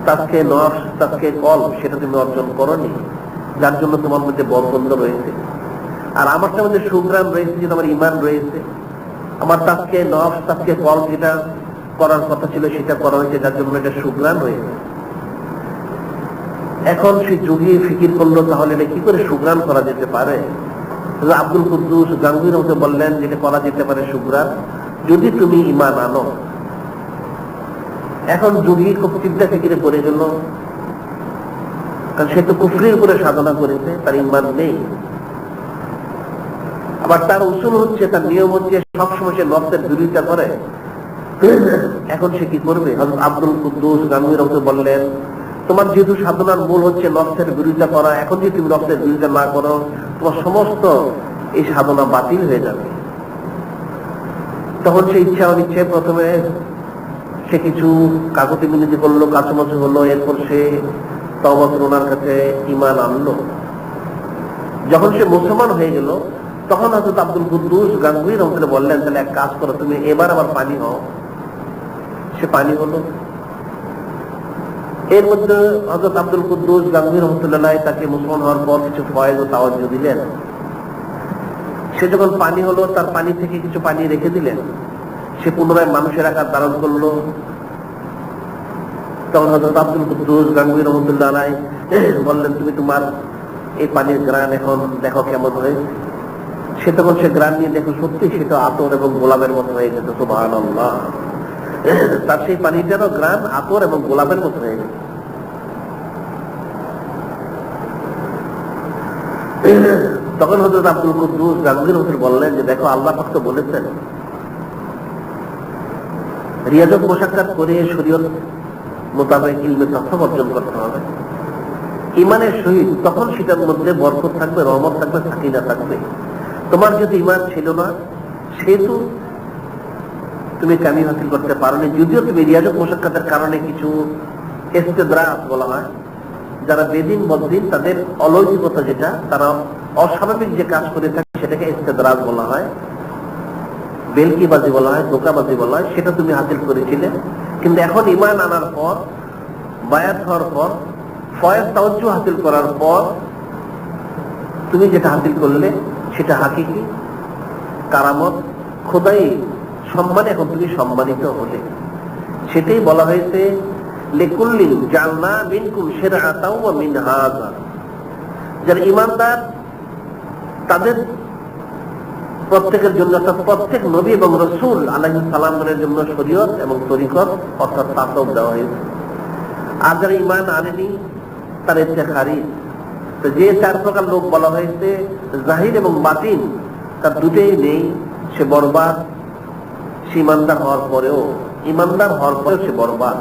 তাজকে নফস, তাজকে কলব, সেটা তুমি অর্জন করনি। যার জন্য তোমার মধ্যে বরকন্দ রয়েছে, আর আমারটার মধ্যে সুগ্রাম রয়েছে, যেটা আমার ইমান রয়েছে। আমার তাকে নফস, তাকে কল যেটা করার কথা ছিল সেটা করা হয়েছে, যার জন্য এটা সুগ্রাম হয়েছে। এখন সে যোগী ফিকির করলো, তাহলে এটা কি করে সুগ্রাম করা যেতে পারে? আব্দুল কুদ্দুস গাঙ্গুহির মধ্যে বললেন যেটা করা যেতে পারে সুগ্রাম, যদি তুমি ইমান আনো। এখন যোগী খুব চিন্তা ফিকিরে পড়ে গেল, কারণ সে তো কুফরির উপরে সাধনা করেছে, তার ইমান নেই। আবার তার উসুল হচ্ছে, তার নিয়ম হচ্ছে সবসময় সে নফসের বিরোধিতা করে। এখন সে কি করবে? হযরত আব্দুল কুদ্দুস গাঙ্গুহি রহমাতুল্লাহ বললেন, তোমার যেহেতু সাধনার মূল হচ্ছে নফসের বিরোধিতা করা, এখন যদি তুমি নফসের বিরোধিতা না করো, তোমার সমস্ত এই সাধনা বাতিল হয়ে যাবে। তখন সে ইচ্ছা অনিচ্ছায় প্রথমে সে কিছু কাগজে মিনতি করলো, কাছামাছি হলো, এরপর সে তওবা করে ওনার কাছে ঈমান আনলো। যখন সে মুসলমান হয়ে গেল, তখন হযরত আব্দুল কুদ্দুস গাঙ্গুহি রহমাতুল্লাহ বললেন, তাহলে এক কাজ করো, তুমি এবার আবার পানি হও। সে পানি হলো। এর মধ্যে হযরত আব্দুল কুদ্দুস গাঙ্গুহি রহমাতুল্লাহ তাকে মুসলমান হওয়ার পর কিছু ফয়েজ ও তাওয়াজ্জুহ দিলেন। সে যখন পানি হলো, তার পানি থেকে কিছু পানি রেখে দিলেন। সে পুনরায় মানুষের আকার ধারণ করলো। তখন হযরত আব্দুল কুদ্দুস গাঙ্গুহি রহমাতুল্লাহ বললেন, তুমি তোমার এই পানির গ্রান এখন দেখো কেমন হয়েছে। সে তখন সে গ্রান নিয়ে দেখো, সত্যি সেটা আতর এবং গোলাপের মতো হয়ে গেছে। সুবহানাল্লাহ। তার সেই পানিটারও গ্রান আতর এবং গোলাপের মতো হয়ে গেছে। তখন হযরত আব্দুল কুদ্দুস গাঙ্গুহি রহমাতুল্লাহ বললেন যে, দেখো আল্লাহ পাক তো বলেছেন রিয়াজত মুশাক্কাত করে শরীয়ত মোতাবেক ইলমে তাসাউফ অর্জন করতে হবে ইমানের সহিত। তখন সেটার মধ্যে বরকত থাকবে, রহমত থাকবে, সাকিনা থাকবে। তোমার যদি ইমান ছিল না, সেহেতু তুমি কামিল হাসিল করতে পারোনি। যদিও তুমি রিয়াজত মুশাক্কাতের কারণে কিছু ইস্তেদরাজ বলা হয়, যারা বেদিন বদ্দিন তাদের অলৌকিকতা, যেটা তারা অস্বাভাবিক যে কাজ করে থাকে সেটাকে ইস্তেদরাজ বলা হয়, বেলকিবাজি বলা হয়, ধোঁকাবাজি বলা হয়। সেটা তুমি হাসিল করেছিলে। কিন্তু এখন ইমান আনার পর, বায়াত হওয়ার পর, ফয়েজ তাওয়াজ্জুহ হাসিল করার পর তুমি যেটা হাসিল করলে সেটা হাকিকি কারামত, খোদাই সম্মানে এখন তুমি সম্মানিত হলে। সেটাই বলা হয়েছে লিকুল্লিন জাআলনা মিনকুম শিরআতাও ওয়া মিনহাজা। যারা ঈমানদার তাদের প্রত্যেকের জন্য, প্রত্যেক নবী এবং রাসূল আলাইহিস সালামের জন্য শরীয়ত এবং তরিকত অর্থাৎ তাসাউফ দেওয়া হয়েছে। আর যারা ঈমান আনেনি তার ইচ্ছে খারিজ। তো যে চার প্রকার লোক বলা হয়েছে, জাহির এবং বাতিন, তার দুটোই নেই, সে বরবাদ। সে ঈমানদার হওয়ার পরেও সে বরবাদ।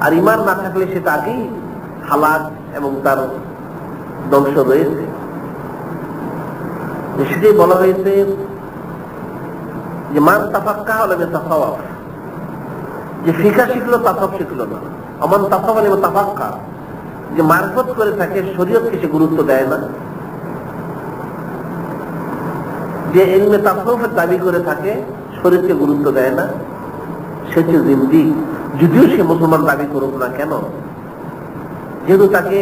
আর ঈমান না থাকলে সেটা আগেই হালাক এবং তার ধ্বংস রয়েছে। সেটাই বলা হয়েছে যে মান তাফাক্কাহ ওয়া লাম ইয়াতাসাওয়াফ, যে ফিকহ শিখলো তাসাউফ শিখলো না। আমান তাসাওয়াফ ওয়া তাফাক্কাহ, যে মারফত করে থাকে শরীয়তকে সে গুরুত্ব দেয় না, যে ইলমে তাসাউফের দাবি করে থাকে শরীয়তকে গুরুত্ব দেয় না, সে হচ্ছে জিন্দিক। যদিও সে মুসলমান দাবি করুক না কেন, যেহেতু তাকে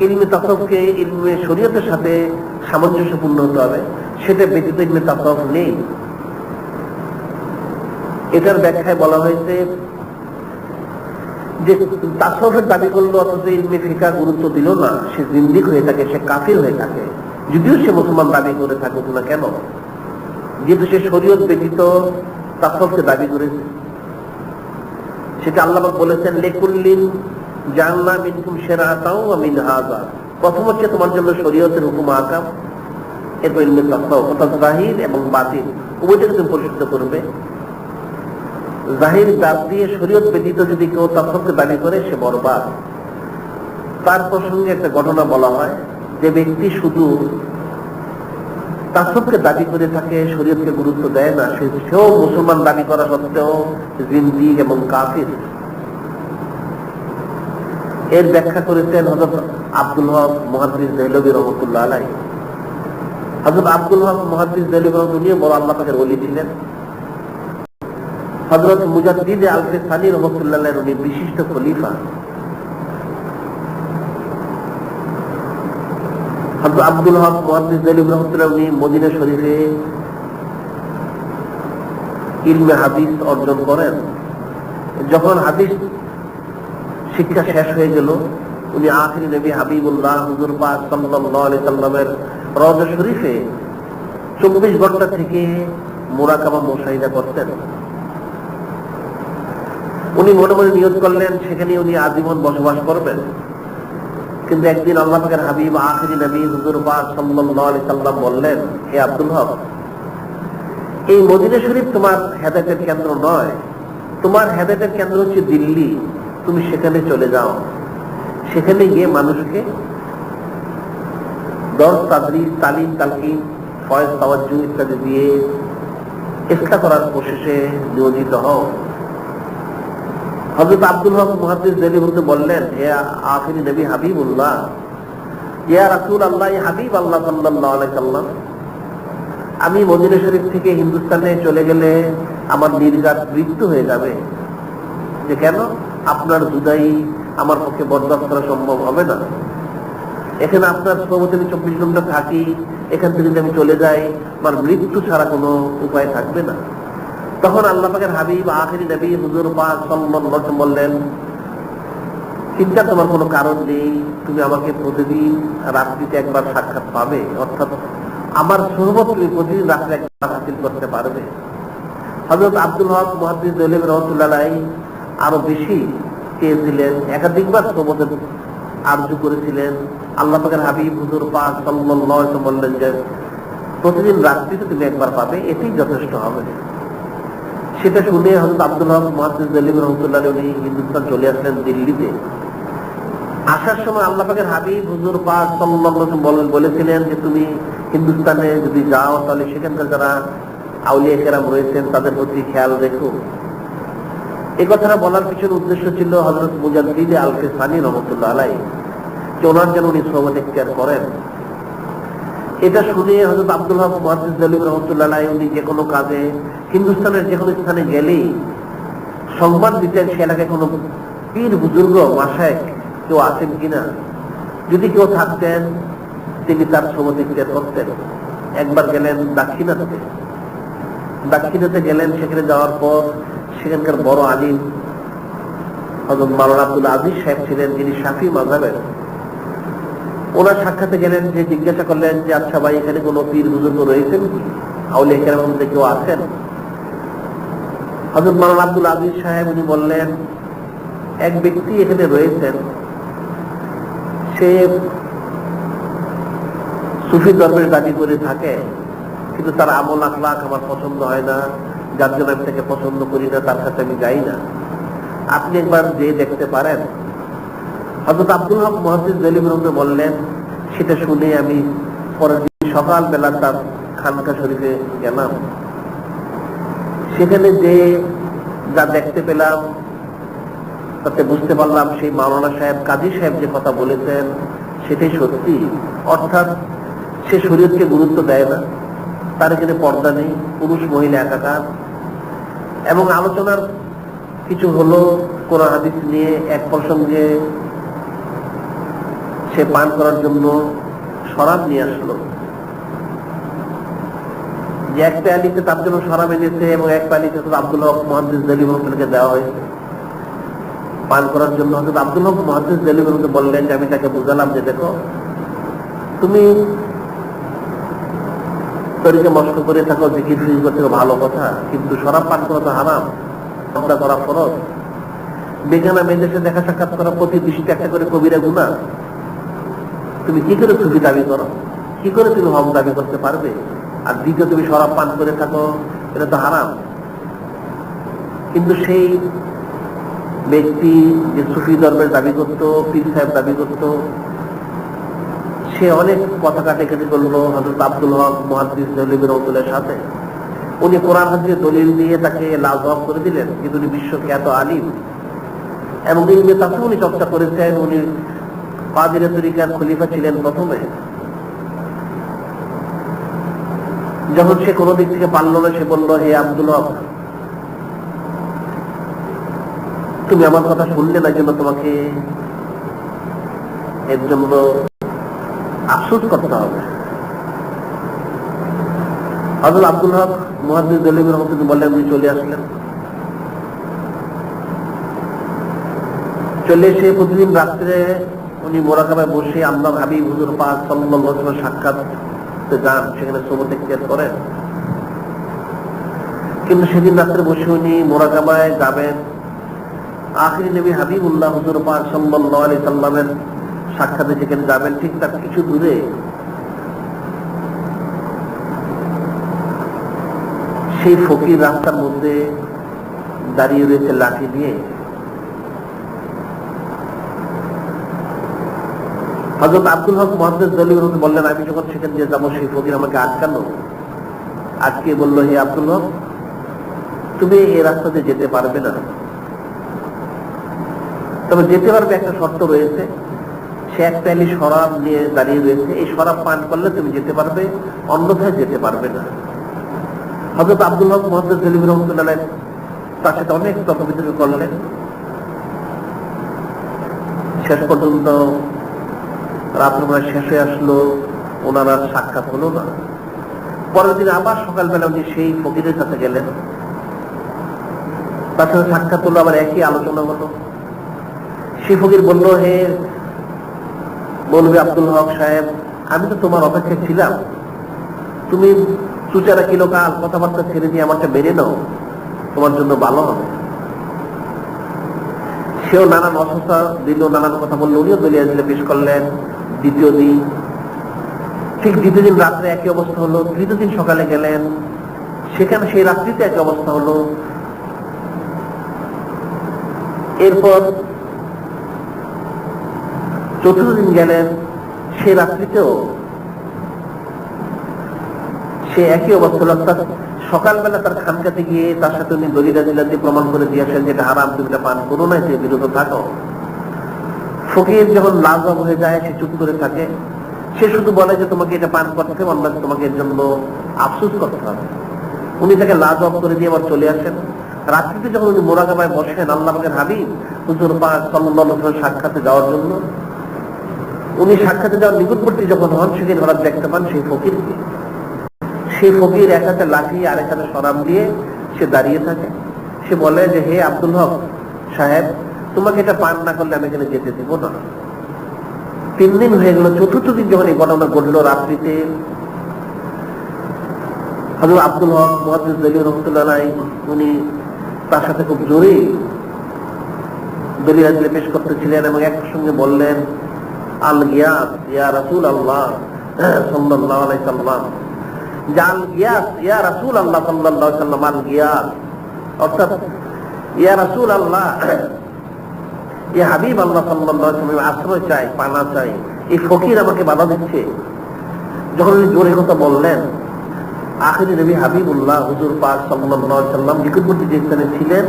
ইলমে তাসাউফকে ইলমে শরীয়তের সাথে সামঞ্জস্যপূর্ণ হতে হবে, সেটা ব্যতীত ইলমে তাসাউফ নেই। এটার ব্যাখ্যায় বলা হয়েছে যে তাসাউফের দাবি করলো অথচ ইলমে ফিকহ গুরুত্ব দিল না, সে জিন্দিক হয়ে থাকে, সে কাফির হয়ে থাকে, যদিও সে মুসলমান দাবি করে থাকুক না কেন, যেহেতু সে শরীয়ত ব্যতীত তাসাউফকে দাবি করেছে। সেটা আল্লাহ পাক বলেছেন লিকুল্লিন জাআলনা মিনকুম শিরআতাও ওয়া মিনহাজা। প্রথম হচ্ছে তোমার জন্য শরীয়তের হুকুম আহকাম, এরপর ইলমে তাসাউফ অর্থাৎ জাহির এবং বাতিন উভয়টাকে তুমি পরিশুদ্ধ করবে। জাহির বাদ দিয়ে শরীয়ত ব্যতীত যদি কেউ তাসাউফকে দাবি করে সে বরবাদ। তার প্রসঙ্গে একটা ঘটনা বলা হয়, যে ব্যক্তি শুধু তাসাউফকে দাবি করে থাকে, শরীয়তকে গুরুত্ব দেয় না, সেও মুসলমান দাবি করা সত্ত্বেও জিন্দিক এবং কাফির। এর ব্যাখ্যা করেছেন হযরত আব্দুল হক মুহাদ্দিস দেহলভী রহমাতুল্লাহ আলাইহি। হযরত আব্দুল হক মুহাদ্দিস দেহলভী রহমাতুল্লাহ বড় আল্লাহ পাকের ওলি ছিলেন। হযরত মুজাদ্দিদ আল-ফিসানি রহমাতুল্লাহ আলাইহির উনি বিশিষ্ট খলিফা। হযরত আব্দুল হক মুহাদ্দিস দেলভী রাহমাতুল্লাহ উনি মদিনা শরীফে ইলমে হাদিস অর্জন করেন। যখন হাদিস শিক্ষা শেষ হয়ে গেল, উনি আখিরি নবী হাবিবুল্লাহ হুজুর পাক সাল্লাল্লাহু আলাইহি সাল্লামের রওজা শরীফে 24 ঘন্টা থেকে মুরাকাবা মুশাহিদা করতেন। উনি মনে মনে নিয়ত করলেন সেখানে উনি আজীবন বসবাস করবেন। কিন্তু একদিন আল্লাহ পাকের হাবিব আখিরি নবী হুজুর পাক সাল্লাল্লাহু আলাইহি সাল্লাম বললেন, হে আব্দুল হক, এই মদিনা শরীফ তোমার হেদায়েতের কেন্দ্র নয়, তোমার হেদায়েতের কেন্দ্র হচ্ছে দিল্লি। তুমি সেখানে চলে যাও, সেখানে গিয়ে মানুষকে দর্স, তাদরিস, তালিম, তালকিন, ফয়েজ, তাওয়াজ্জু ইত্যাদি দিয়ে ইসলাহ করার কোশিশে নিয়োজিত হও। হযরত আব্দুল হক মুহাদ্দিস দেলভী বললেন, হে আখিরি নবী হাবিবুল্লাহ, ইয়া রাসূলুল্লাহ, ইয়া হাবিব আল্লাহ সাল্লাল্লাহু আলাইহি সাল্লাম, আমি মদিনা শরীফ থেকে হিন্দুস্তানে চলে গেলে আমার নির্ঘাত মৃত্যু হয়ে যাবে। যে কেন? আপনার জুদাই আমার পক্ষে বরদাস্ত করা সম্ভব হবে না। এখানে আপনার সোহবতে আমি 24 ঘন্টা থাকি, এখান থেকে যদি আমি চলে যাই আমার মৃত্যু ছাড়া কোনো উপায় থাকবে না। তখন আল্লাহ পাকের হাবিব আখিরি নবী হুজুর পাক সাল্লাল্লাহু আলাইহি ওয়াসাল্লাম বললেন, চিন্তা তোমার কোনো কারণ নেই, তুমি আমাকে প্রতিদিন রাত্রিতে একবার সাক্ষাৎ পাবে, অর্থাৎ আমার সোহবত তুমি প্রতিদিন রাত্রে একবার হাসিল করতে পারবে। হযরত আব্দুল হক মুহাদ্দিস দেলভী রাহমাতুল্লাহ আলাইহি আরো বেশি চেয়েছিলেন, একাধিকবার সোহবতের আরজু করেছিলেন। আল্লাহ পাকের হাবিব হুজুর পাক সাল্লাল্লাহু আলাইহি ওয়াসাল্লাম বললেন যে প্রতিদিন রাত্রিতে তুমি একবার পাবে, এটাই যথেষ্ট হবে। সেটা শুনে হযরত আব্দুল হক মুহাদ্দিস দেলভী রাহমাতুল্লাহ আলাইহি উনি হিন্দুস্তান চলে আসলেন দিল্লিতে। আসার সময় আল্লাহ পাকের হাবিব হুজুর পাক সাল্লাল্লাহু আলাইহি ওয়াসাল্লাম বলেছিলেন যে তুমি হিন্দুস্তানে যদি যাও তাহলে সেখানকার যারা আউলিয়া কেরাম রয়েছেন তাদের প্রতি খেয়াল রেখো। এই কথাটা বলার পিছনে উদ্দেশ্য ছিল হযরত মুজাদ্দিদ আল-ফিসানি রাহমাতুল্লাহ আলাইহি, যে ওনার যেন উনি সোহবত ইখতিয়ার করেন। এটা শুনে হযরত আব্দুল হক মুহাদ্দিস দেলভী রাহমাতুল্লাহ আলাইহি উনি যে কোনো কাজে হিন্দুস্তানের যে কোনো স্থানে গেলেই সংবাদ দিতেন সে এলাকায় কোনো পীর বুজুর্গ মাশায়েখ কেউ আছেন কিনা। যদি কেউ থাকতেন তিনি তার সোহবত ইখতিয়ার করতেন। একবার গেলেন দাক্ষিণাতে গেলেন, সেখানে যাওয়ার পর সেখানকার বড় আলিম হযরত মাওলানা আব্দুল আজিজ সাহেব ছিলেন, যিনি শাফি মাযহাবের। ওনার সাক্ষাতে গেলেন, যে জিজ্ঞাসা করলেন যে আচ্ছা ভাই, এখানে কোনো পীর বুজুর্গ রয়েছেন কি, আউলিয়া কেরামের মধ্যে কেউ আছেন? হযরত মাওলানা আব্দুল আজিজ সাহেব উনি বললেন, এক ব্যক্তি এখানে রয়েছেন, সে সুফি ধর্মের দাবি করে থাকে, কিন্তু তার আমল আখলাক আমার পছন্দ হয় না, যার জন্য আমি তাকে পছন্দ করি না, তার কাছে আমি যাই না। আপনি একবার যেয়ে দেখতে পারেন। হযরত আব্দুল হক মুহাদ্দিস দেলভী রাহমাতুল্লাহ বললেন, সেটা শুনে আমি পরের দিন সকালবেলা তার খানকা শরীফে গেলাম। সেখানে যে যা দেখতে পেলাম তাতে বুঝতে পারলাম সেই মাওলানা সাহেব, কাজী সাহেব যে কথা বলেছেন সেটাই সত্যি। অর্থাৎ সে শরীয়তকে গুরুত্ব দেয় না, তার এখানে পর্দা নেই, পুরুষ মহিলা একাকার। এবং আলোচনার কিছু হলো কোরআন হাদিস নিয়ে, এক প্রসঙ্গে সে পান করার জন্য শরাব নিয়ে আসলো, যে এক পেয়ালিতে তার জন্য শরাব এনেছে এবং এক পেয়ালিতে আব্দুল হক মুহাদ্দিস দেলভী রাহমাতুল্লাহকে দেওয়া হয়েছে পান করার জন্য। হযরত আব্দুল হক মুহাদ্দিস দেলভী রাহমাতুল্লাহ বললেন যে আমি তাকে বুঝালাম যে দেখো, তুমি তরিকা মস্ক করে থাকো, জিকির ফিকির করতে ভালো কথা, কিন্তু শরাব পান করা তো হারাম, পর্দা করা ফরজ। বেগানা মেয়েদের সাথে দেখা সাক্ষাৎ করা প্রতি দৃষ্টিতে একটা করে কবিরা গুনাহ। তুমি কি করে সুফি দাবি করো, কি করে তুমি হক দাবি করতে পারবে? আর দ্বিতীয় তুমি শরাব পান করে থাকো, এটা তো হারাম। কিন্তু সেই ব্যক্তি যে সুফি ধর্মের দাবি করতো, পীর সাহেব দাবি করতো, সে অনেক কথা কাটাকাটি করলো হযরত আব্দুল হক মুহাদ্দিস দেলভী রাহমাতুল্লাহর সাথে। উনি কোরআন হাদিসের দলিল দিয়ে তাকে লাজবাব করে দিলেন, কিন্তু উনি বিশ্বখ্যাত আলিম এবং ইলমে তাফসীর উনি চর্চা করেছেন। উনি কাদিরিয়া তরিকার খলিফা ছিলেন প্রথমে। যখন সে কোনো দিক থেকে পারল না, সে বলল, হে আব্দুল হক, তুমি আমার কথা শুনলে না, জন্য তোমাকে এর জন্য আফসোস করতে হবে। হযরত আব্দুল হক মুহাদ্দিস দেহলভী রহমাতুল্লাহ বললেন, উনি চলে আসলেন। চলে এসে প্রতিদিন রাত্রে উনি মোরাকাবায় বসে আল্লাহর হাবিব হুজুর পাক সাল্লাল্লাহু আলাইহি ওয়াসাল্লাম সাক্ষাৎ যান, সেখানে সোবত ইখতিয়ার করেন। কিন্তু সেদিন রাত্রে বসে উনি মোরাকাবায় যাবেন, আখিরি নবী হাবিবুল্লাহ হুজুর পাক সাল্লাল্লাহু আলাইহি সাল্লামের সাক্ষাতে যেখানে যাবেন, ঠিক তার কিছু দূরে সেই ফকির রাস্তার মধ্যে দাঁড়িয়ে রয়েছে লাঠি নিয়ে। হযরত আব্দুল হক মুহাদ্দিস দেহলভী বললেন, আমি যখন সেখান দিয়ে যাবো, সেই ফকির আমাকে আটকালো, আজকে বলল, হে আব্দুল হক, তুমি এই রাস্তাতে যেতে পারবে না, তবে যেতে পারবে একটা শর্ত রয়েছে। সে এক প্যালি শরাব নিয়ে দাঁড়িয়ে রয়েছে, এই শরাব পান করলে তুমি যেতে পারবে, অন্যথায় যেতে পারবে না। হযরত আব্দুল হক মুহাদ্দিস দেহলভী রহমাতুল্লাহ তার সাথে অনেক তর্ক বিতর্ক করলেন। শেষ পর্যন্ত রাত্র শেষ হয়ে আসলো, ওনারা সাক্ষাৎ হলো না। পরের দিন আবার সকালবেলা উনি সেই ফকিরের কাছে গেলেন, তার সাথে সাক্ষাৎ হলো, আবার একই আলোচনা হলো। সেই ফকির বলল, হে মৌলভী আব্দুল হক সাহেব, আমি তো তোমার অপেক্ষায় ছিলাম, তুমি চুচারা কিলোকাল কথাবার্তা ছেড়ে দিয়ে আমাকে বেড়ে নাও, তোমার জন্য ভালো হবে। সেও নানান অসুস্থতা দিল, নানান কথা বললো, উনিও দলিয়া দিলে পেশ করলেন। দ্বিতীয় দিন, ঠিক দ্বিতীয় দিন রাত্রে একই অবস্থা হলো। তৃতীয় দিন সকালে গেলেন, সেখানে সেই রাত্রিতে একই অবস্থা হলো। এরপর চতুর্থ দিন গেলেন, সেই রাত্রিতেও সে একই অবস্থা হলো। অর্থাৎ সকালবেলা তার খানকাতে গিয়ে তার সাথে উনি দলিলা দিলা দিয়ে প্রমাণ করে দিয়ে আসেন, যেটা হারাম, তুমি এটা পান করো না, সে বিরত থাকো। ফকির যখন লাজবাব হয়ে যায়, সে চুপ করে থাকে। সে শুধু বলে যে তোমাকে এটা পান করতে হবে, অন্য তোমাকে এর জন্য আফসোস করতে হবে। উনি তাকে লাজবাব করে দিয়ে আবার চলে আসেন। রাত্রিতে যখন উনি মোরাকাবায় বসেন আল্লাহ পাকের হাবিব হুজুর পাক সাল্লাল্লাহু আলাইহি ওয়াসাল্লাম সাক্ষাতে যাওয়ার জন্য, উনি সাক্ষাতে যাওয়ার নিকটবর্তী যখন হন, সেখানে ওরা দেখতে পান সেই ফকিরকে। সেই ফকির এক হাতে লাঠি আর এক হাতে শরাব দিয়ে সে দাঁড়িয়ে থাকে। সে বলে যে, হে আব্দুল হক সাহেব, তোমাকে এটা পান না করলে আমি এখানে যেতে দেবো না। 3 দিন হয়ে গেল। চতুর্থ দিন যখন এই ঘটনা ঘটলো রাত্রিতে, হযরত আব্দুল হক মুহাদ্দিস দেহলভী রহমাতুল্লাহ উনি তার সাথে খুব জোরে দলিল দিলে পেশ করতেছিলেন এবং একসঙ্গে বললেন, আল গিয়াস ইয়া রাসূলুল্লাহ সাল্লাল্লাহু আলাইহি সাল্লাম, জাল গিয়াস ইয়া রাসূলুল্লাহ সাল্লাল্লাহু আলাইহি সাল্লাম, আল গিয়াস, অর্থাৎ ইয়া রাসূলুল্লাহ, ইয়া হাবিব আল্লাহ সাল্লাল্লাহু আলাইহি ওয়াসাল্লাম, আশ্রয় চাই, পানা চাই। এই ফকির আমাকে বাধা দিচ্ছে। যখন উনি জোরে কথা বললেন, আখিরি নবী হাবিবুল্লাহ হুজুর পাক সাল্লাল্লাহু আলাইহি ওয়াসাল্লাম নিকটবর্তী যে স্থানে ছিলেন,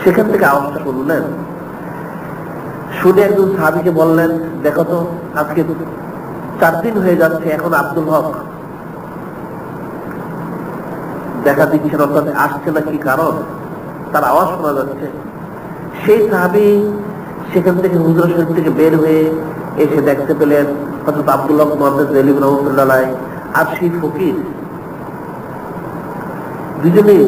সেখান থেকে আওয়াজটা শুনলেন। শুনে একজন সাহাবীকে বললেন, দেখো তো, আজকে 4 দিন হয়ে যাচ্ছে, এখন আব্দুল হক দেখা দিচ্ছে না, অর্থাৎ আসছে না, কি কারণ? তার আওয়াজ শোনা যাচ্ছে। সেই সাহাবী সেখান থেকে হুজুর শরীফ থেকে বের হয়ে এসে দেখতে পেলেন হযরত আব্দুল হক মুহাদ্দিস দেহলভী রহমাতুল্লাহ আর সেই ফকির দুজনেই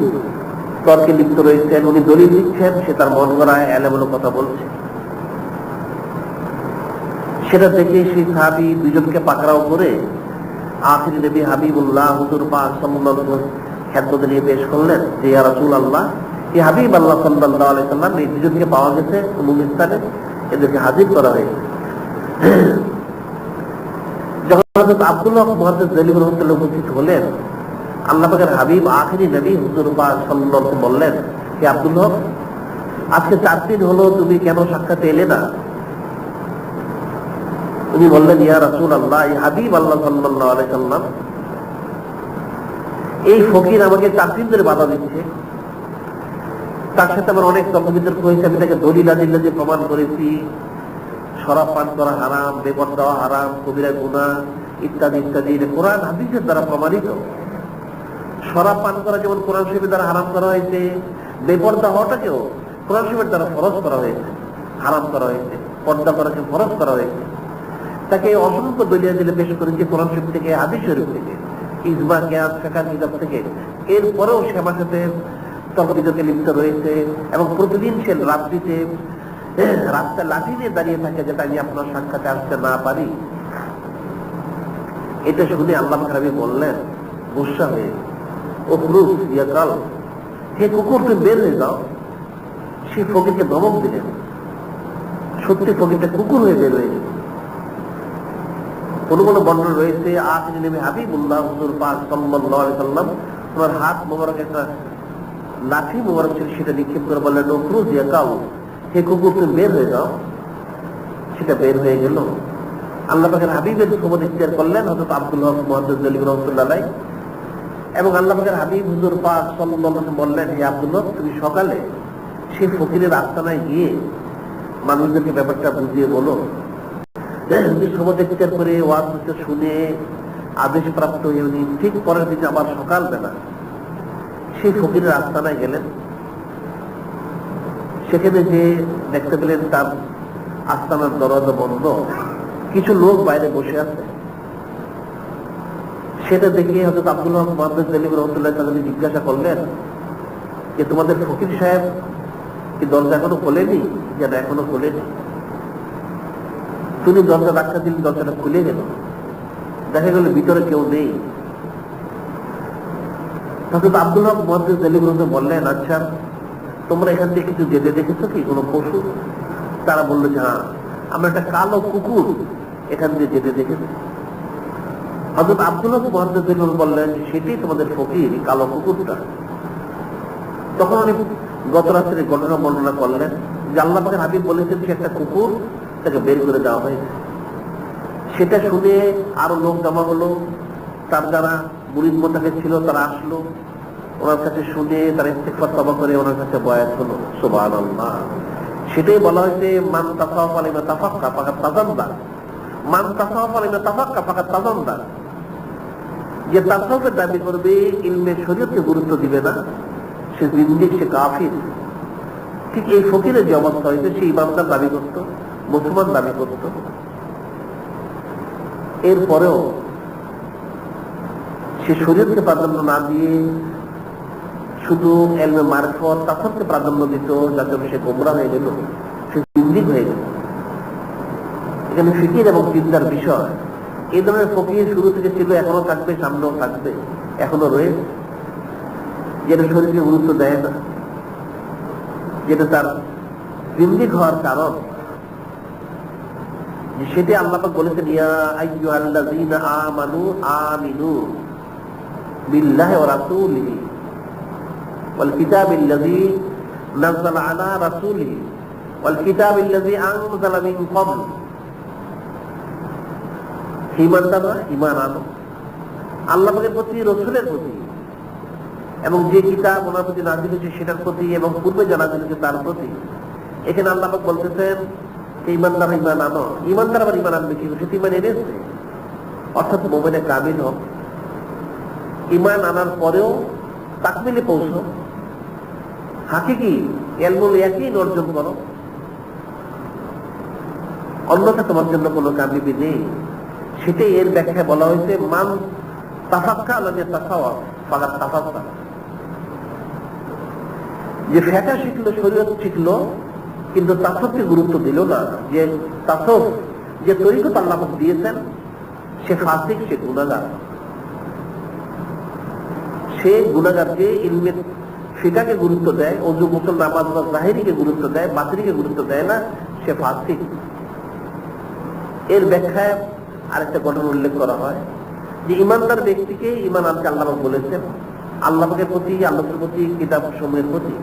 তর্কে লিপ্ত রয়েছেন। উনি দলিল দিচ্ছেন, সে তার মন গড়ায় এলোমেলো কথা বলছে। সেটা দেখে সেই সাহাবী দুজনকে পাকড়াও করে আখিরি নবী হাবিবুল্লাহ হুজুর পাক সাল্লাল্লাহু আলাইহি ওয়াসাল্লাম খেদমত নিয়ে পেশ করলেন যে, ইয়া রাসূলুল্লাহ, এই হাবিব আল্লাহ সাল্লাল্লাহু আলাইহি ওয়াসাল্লাম, এই দুজনকে পাওয়া গেছে অমুক স্থানে, এদেরকে হাজির করা হয়েছে। যখন হযরত আব্দুল হক মুহাদ্দিস দেহলভী রহমাতুল্লাহ উপস্থিত হলেন, আল্লাহ পাকের হাবিব আখিরি নবী হুজুর পাক সাল্লাল্লাহু আলাইহি ওয়াসাল্লাম বললেন, হে আব্দুল হক, আজকে 4 দিন হলো তুমি কেন সাক্ষাতে এলে না? উনি বললেন, ইয়া রাসূলুল্লাহ, এই হাবিব আল্লাহ সাল্লাল্লাহু আলাইহি ওয়াসাল্লাম, এই ফকির আমাকে 4 দিন ধরে বাধা দিচ্ছে, তার সাথে আমার অনেক তর্ক বিতর্ক হয়েছে, আমি তাকে দলিল আদিল্লা দিয়ে প্রমাণ করেছি, শরাব পান করা হারাম, বেপরদা হারাম, কবিরা গুনাহ ইত্যাদি ইত্যাদি, কোরআন হাদিসের দ্বারা প্রমাণিত। শরাব পান করা যেমন কোরআন শরীফের দ্বারা হারাম করা হয়েছে, বেপরদা হওয়াটাকেও কোরআন শরীফের দ্বারা ফরজ করা হয়েছে, হারাম করা হয়েছে, পর্দা করাকে ফরজ করা হয়েছে। তাকে অসংখ্য দলিয়া দিলে পেশ করেছে, কোরআন শরীফ থেকে, হাদিস শরীফ থেকে, ইজমা, কিয়াস, ফিকহ কিতাব থেকে। এরপরেও সে আমার সাথে তর্ক বিতর্কে লিপ্ত রয়েছে এবং প্রতিদিন সে রাত্রিতে রাস্তায় লাঠি নিয়ে দাঁড়িয়ে থাকে যেটা আমি আপনার সাক্ষাতে আসতে না পারি। এটা শুনে আল্লাহ রাব্বি বললেন গুসা হয়ে, ও ক্রুজ ইয়াকাল, হে কুকুর তুমি বের হয়ে যাও। সে ফকিরকে ধমক দিলেন, সত্যি ফকিরটা কুকুর হয়ে বের হয়ে গেল। কোন কোন বর্ণনা রয়েছে আখিরি নবী হাবিবুল্লাহ হুজুর পাক সাল্লাল্লাহু আলাইহি সাল্লাম ওনার হাত মোবারক একটা লাঠি মোবারক ছিল, সেটা নিক্ষেপ করে বললেন ও ক্রুজ ইয়াকাল, হে কুকুর তুমি বের হয়ে যাও। সেটা বের হয়ে গেল। আল্লাহ পাকের হাবিবের খবর ইখতিয়ার করলেন হযরত আব্দুল হক মুহাদ্দিস জলিল রাহমাতুল্লাহ আলাইহি, এবং আল্লাহ পাকের হাবিব হুজুর পাক সাল্লাল্লাহু আলাইহি ওয়াসাল্লাম বললেন, হে আব্দুল্লাহ তুমি সকালে সেই ফকিরের আস্তানায় গিয়ে মানুষদেরকে ব্যাপারটা বুঝিয়ে বলো। খবর ইখতিয়ার করে ওয়াজ শুনে আদেশ প্রাপ্ত হয়ে উনি ঠিক পরের দিনে আবার সকালবেলা সেই ফকিরের আস্তানায় গেলেন। সেখানে যে দেখতে পেলেন তার আস্তানার দরজা বন্ধ, কিছু লোক বাইরে বসে আছে। সেটা দেখে হযরত আব্দুল হক মুহাদ্দিস জলিল রাহমাতুল্লাহ তাআলা জিজ্ঞাসা করলেন যে তোমাদের ফকির সাহেব কি দরজা এখনো খোলেনি? যেন এখনো খোলেনি। তুমি দরজা ধাক্কা দিলে দরজাটা খুলে গেল, দেখা গেল ভিতরে কেউ নেই। হযরত আব্দুল হক মুহাদ্দিস জলিল রাহমাতুল্লাহ বললেন, আচ্ছা তোমরা এখান থেকে কিছু যেতে দেখেছো কি, কোনো পশু? তারা বললো যে হ্যাঁ, আমরা একটা কালো কুকুর এখান দিয়ে যেতে দেখেছি। হযরত আব্দুল হক মুহাদ্দিস জলিল বললেন, সেটাই তোমাদের ফকির, কালো কুকুরটা। তখন উনি গত রাত্রে ঘটনা বর্ণনা করলেন যে আল্লাহ পাকের হাবিব বলেছেন সে একটা কুকুর, তাকে বের করে দেওয়া হয়েছে। সেটা শুনে আরো লোক জমা হলো, তার যারা মুরিদ মোতাবেক ছিল তারা আসলো, ওনার কাছে শুনে তারা ইস্তিগফার তওবা করে ওনার কাছে বয়াত হলো। সুবহানাল্লাহ। সেটাই বলা হয়েছে মান তাসাওয়াফা লিমা তাফাক্কা ফাকাদ তাযাম্দা, মান তাসাওয়াফা লিমা তাফাক্কা ফাকাদ তাযাম্দা। যে তাসাউফের দাবি করবে, ইলমে শরীয়তকে গুরুত্ব দিবে না, সে জিন্দিক, সে কাফির। ঠিক এই ফকিরের যে অবস্থা হয়েছে, সে ইমানদার দাবি করত, মুসলমান দাবি করত, এরপরেও সে শরীয়তকে প্রাধান্য না দিয়ে শুধু ইলমে মারিফত তাসাউফকে প্রাধান্য দিত, যাতে সে গোমরাহ হয়ে গেল, সে জিন্দিক হয়ে গেল। এখানে ফিকির এবং চিন্তার বিষয়। এই ধরনের ফকির শুরু থেকে ছিল, এখনো থাকবে, সামনেও থাকবে, এখনো রয়েছে। যেটা শরীরকে গুরুত্ব দেয় না, যেটা তার জিন্দিক হওয়ার কারণ, সেটি আল্লাহ পাক বলেছেন, ইয়া আইয়ুহাল্লাযীনা আমানু আমিনু বিল্লাহি ওয়া রাসূলিহি ওয়াল কিতাবিল্লাযী নাযালা আলা রাসূলিহি ওয়াল কিতাবিল্লাযী আনযালা মিন ক্বাবল। ঈমানদাররা ঈমান আনো আল্লাহ পাকের প্রতি, রাসূলের প্রতি, এবং যে কিতাব ওনার প্রতি নাযিল হয়েছে সেটার প্রতি, এবং পূর্বে জানা হয়েছে তার প্রতি। এখানে আল্লাহ পাক বলতেছেন ঈমানদাররা ঈমান আনো। ঈমানদার আবার ঈমান আনবে কি? সে ঈমান এনেছে, অর্থাৎ মুমিনে কামিল হোক। ঈমান আনার পরেও তাকমিলে পৌঁছো, হাকিকি ইলমুল ইয়াকিন অর্জন করো, অন্যথা তোমার জন্য কোনো কামিয়াবি নেই। সেটাই এর ব্যাখ্যায় বলা হয়েছে মান তাফাক্কা লাম ইয়াতাসাওয়াফ ফাকাদ তাফাক্কা। যে ফিকহ শিখলো, শরীয়ত শিখলো, কিন্তু তাসাউফকে গুরুত্ব দিল না, যে তাসাউফ যে তরিকত আল্লাহ পাক দিয়েছেন, সে ফাসিক, সে গুনাহগার। সে গুনাহগার যে ইলমে ফিকহকে গুরুত্ব দেয়, ওযু, গোসল, নামাজ বা যাহিরিকে গুরুত্ব দেয়, বাতিনিকে গুরুত্ব দেয় না, সে ফাসিক। এর ব্যাখ্যায় আরেকটা ঘটনা উল্লেখ করা হয় যে ইমানদার ব্যক্তিকে ঈমান আনতে আল্লাহ পাক বলেছেন, আল্লাহ পাকের প্রতি, আল্লাহর প্রতি, কিতাব সমূহের প্রতি।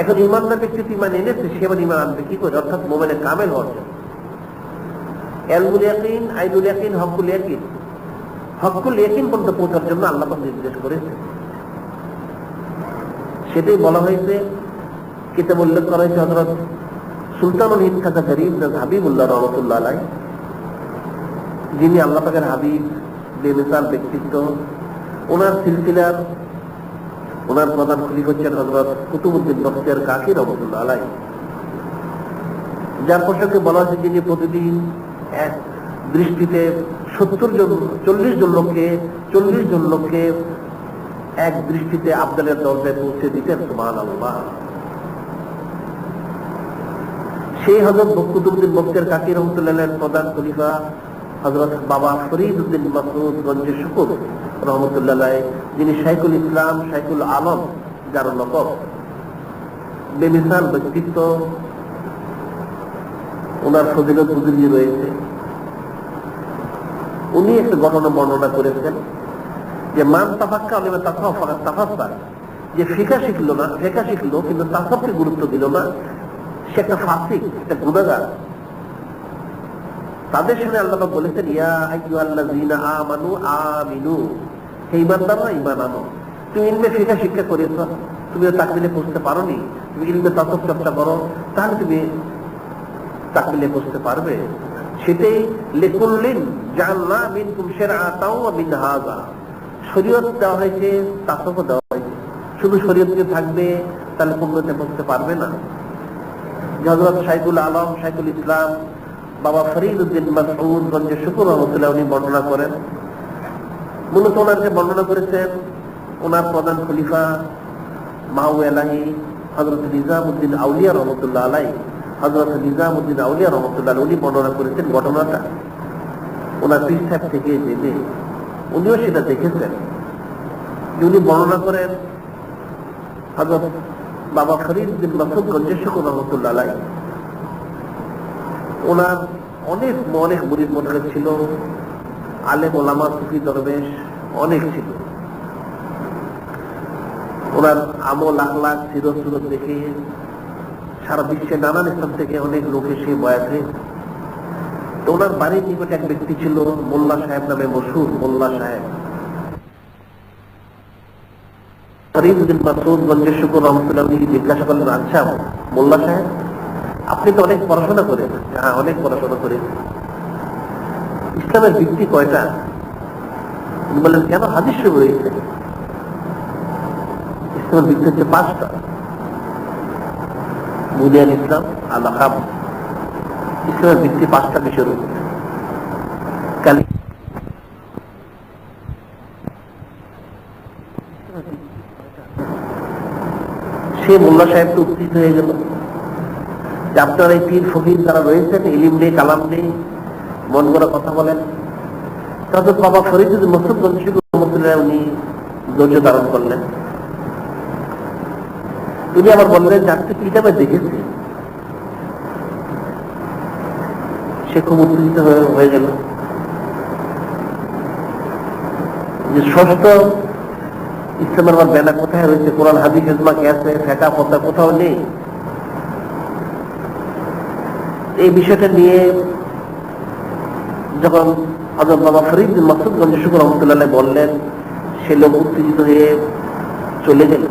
এখন ইমানদার ব্যক্তি ঈমান এনেছে, সে আবার ঈমান আনবে কি করে? অর্থাৎ মুমিনে কামেল হওয়ার জন্য। ইলমুল ইয়াকিন, আইনুল ইয়াকিন, হকুল ইয়াকিন, হকুল ইয়াকিন পর্যন্ত পৌঁছার জন্য আল্লাহ পাক নির্দেশ করেছে। সেটাই বলা হয়েছে, কিতাব উল্লেখ করা হয়েছে হযরত সুলতানুল হিন্দ খাজা গরীব হাবিবুল্লাহ রাহমাতুল্লাহ আলাইহি, যিনি আল্লাহ পাকের হাবিব, বেমিসাল ব্যক্তিত্ব। ওনার সিলসিলার ওনার প্রধান খলিফা হচ্ছেন হযরত কুতুবউদ্দিন বখতিয়ার কাকি রাহমাতুল্লাহ আলাইহি, যার প্রসঙ্গে বলা হয়েছে যিনি প্রতিদিন এক দৃষ্টিতে 40 জন লোককে এক দৃষ্টিতে আফদালের দরজায় পৌঁছে দিতেন। সুবহানাল্লাহ। সেই হযরত বকতুদ্দিন বক্তের কাকি রহমতুল্লাহের প্রধান খলিফা হযরত বাবা ফরিদ উদ্দিন মাসউদ গঞ্জে শুকুর রহমতুল্লাহ, যিনি শাইখুল ইসলাম, শাইখুল আলম, যার লকব, বেমিসাল ব্যক্তিত্ব, ওনার ফজিলত বুজুর্গি রয়েছে। উনি একটা ঘটনা বর্ণনা করেছেন যে মান তাফাক্কা আলিমা তাসাউফ ফাকাদ তাফাক্কা, যে ফিকহ শিখলো কিন্তু তাসাউফকে গুরুত্ব দিল না, সে একটা ফাসিক, একটা গুনাহগার। তাদের সামনে আল্লাহ বলেছেন, ইয়া আইয়ুহাল্লাযীনা আমানু আমিনু, হে ঈমানদাররা ঈমান আনো। তুমি ইলমে ফিকহ শিক্ষা করেছ, তুমি তাকবিলে পৌঁছতে পারোনি, তুমি ইলমে তাসাউফ চর্চা করো, তাহলে তুমি তাকবিলে পৌঁছতে পারবে। সেটাই লিকুল্লিন জাআলনা মিনকুম শারআতাও ওয়া মিনহাজা, শরীয়ত দেওয়া হয়েছে, তাসাউফ দেওয়া হয়েছে। শুধু শরীয়ত দিয়ে থাকবে তাহলে পূর্ণতে পৌঁছতে পারবে না। হযরত শাইখুল আলম, শাইখুল ইসলাম বাবা ফরিদ উদ্দিন মাসউদ গঞ্জে শুকুর রহমতুল্লাহ উনি বর্ণনা করেন। মূলত ওনাকে বর্ণনা করেছেন ওনার প্রধান খলিফা মাউ এলাহি হযরত নিজামউদ্দিন আউলিয়া রহমতুল্লাহ আলাইহি। হযরত নিজামউদ্দিন আউলিয়া রহমতুল্লাহ উনি বর্ণনা করেছেন ঘটনাটা ওনার পীর সাহেব থেকে জেনে। উনিও সেটা দেখেছেন। উনি বর্ণনা করেন হযরত বাবা ফরিদ উদ্দিন মাসউদ গঞ্জে শুকুর রহমতুল্লাহ আলাইহি, ওনার অনেক মুরিদ মোতালেব ছিল, আলেম ওলামা সুফি দরবেশ অনেক ছিল। ওনার আমল আখলাক সিরত সুরত দেখে সারা বিশ্বে নানান স্থান থেকে অনেক লোক এসে বয়াত হয়েছে। তো ওনার বাড়ির নিকটে এক ব্যক্তি ছিল মোল্লা সাহেব নামে মশহুর, মোল্লা সাহেব। ফরিদ উদ্দিন মাসউদ গঞ্জে শুকুর রহমতুল্লাহ জিজ্ঞাসা করলেন, আচ্ছা মোল্লা সাহেব, আপনি তো অনেক পড়াশোনা করেন? হ্যাঁ, অনেক পড়াশোনা করেন। ইসলামের ভিত্তি কয়টা? উনি বললেন, কেন? হাদিস শরীফ রয়েছে। ইসলামের ভিত্তি হচ্ছে 5টা। বুনিয়াদ ইসলাম আল আকাম, ইসলামের ভিত্তি 5টা বিষয় রয়েছে। সে মোল্লা সাহেব তো উত্তেজিত হয়ে গেল যে আপনার এই পীর ফকির যারা রয়েছেন, ইলিম নেই, কালাম নেই, মন করা কথা বলেন। তাদের বাবা ফরিদ উদ্দিন মাসউদ গঞ্জে শুকুর রহমতুল্লাহ উনি ধৈর্য ধারণ করলেন। উনি আবার বললেন যে আপনি কিতাবে দেখেছি। সে খুব উত্তেজিত হয়ে গেল যে ষষ্ঠ ইসলামের আমার ব্যানা কোথায় রয়েছে? কোরআন হাদিস ইজমা কিয়াসে ফেকা ফতোয়া কোথাও নেই। এই বিষয়টা নিয়ে যখন হযরত বাবা ফরিদ উদ্দিন মাসউদ গঞ্জে শুকুর রহমতুল্লাহ বললেন, সে লোক উত্তেজিত হয়ে চলে গেল।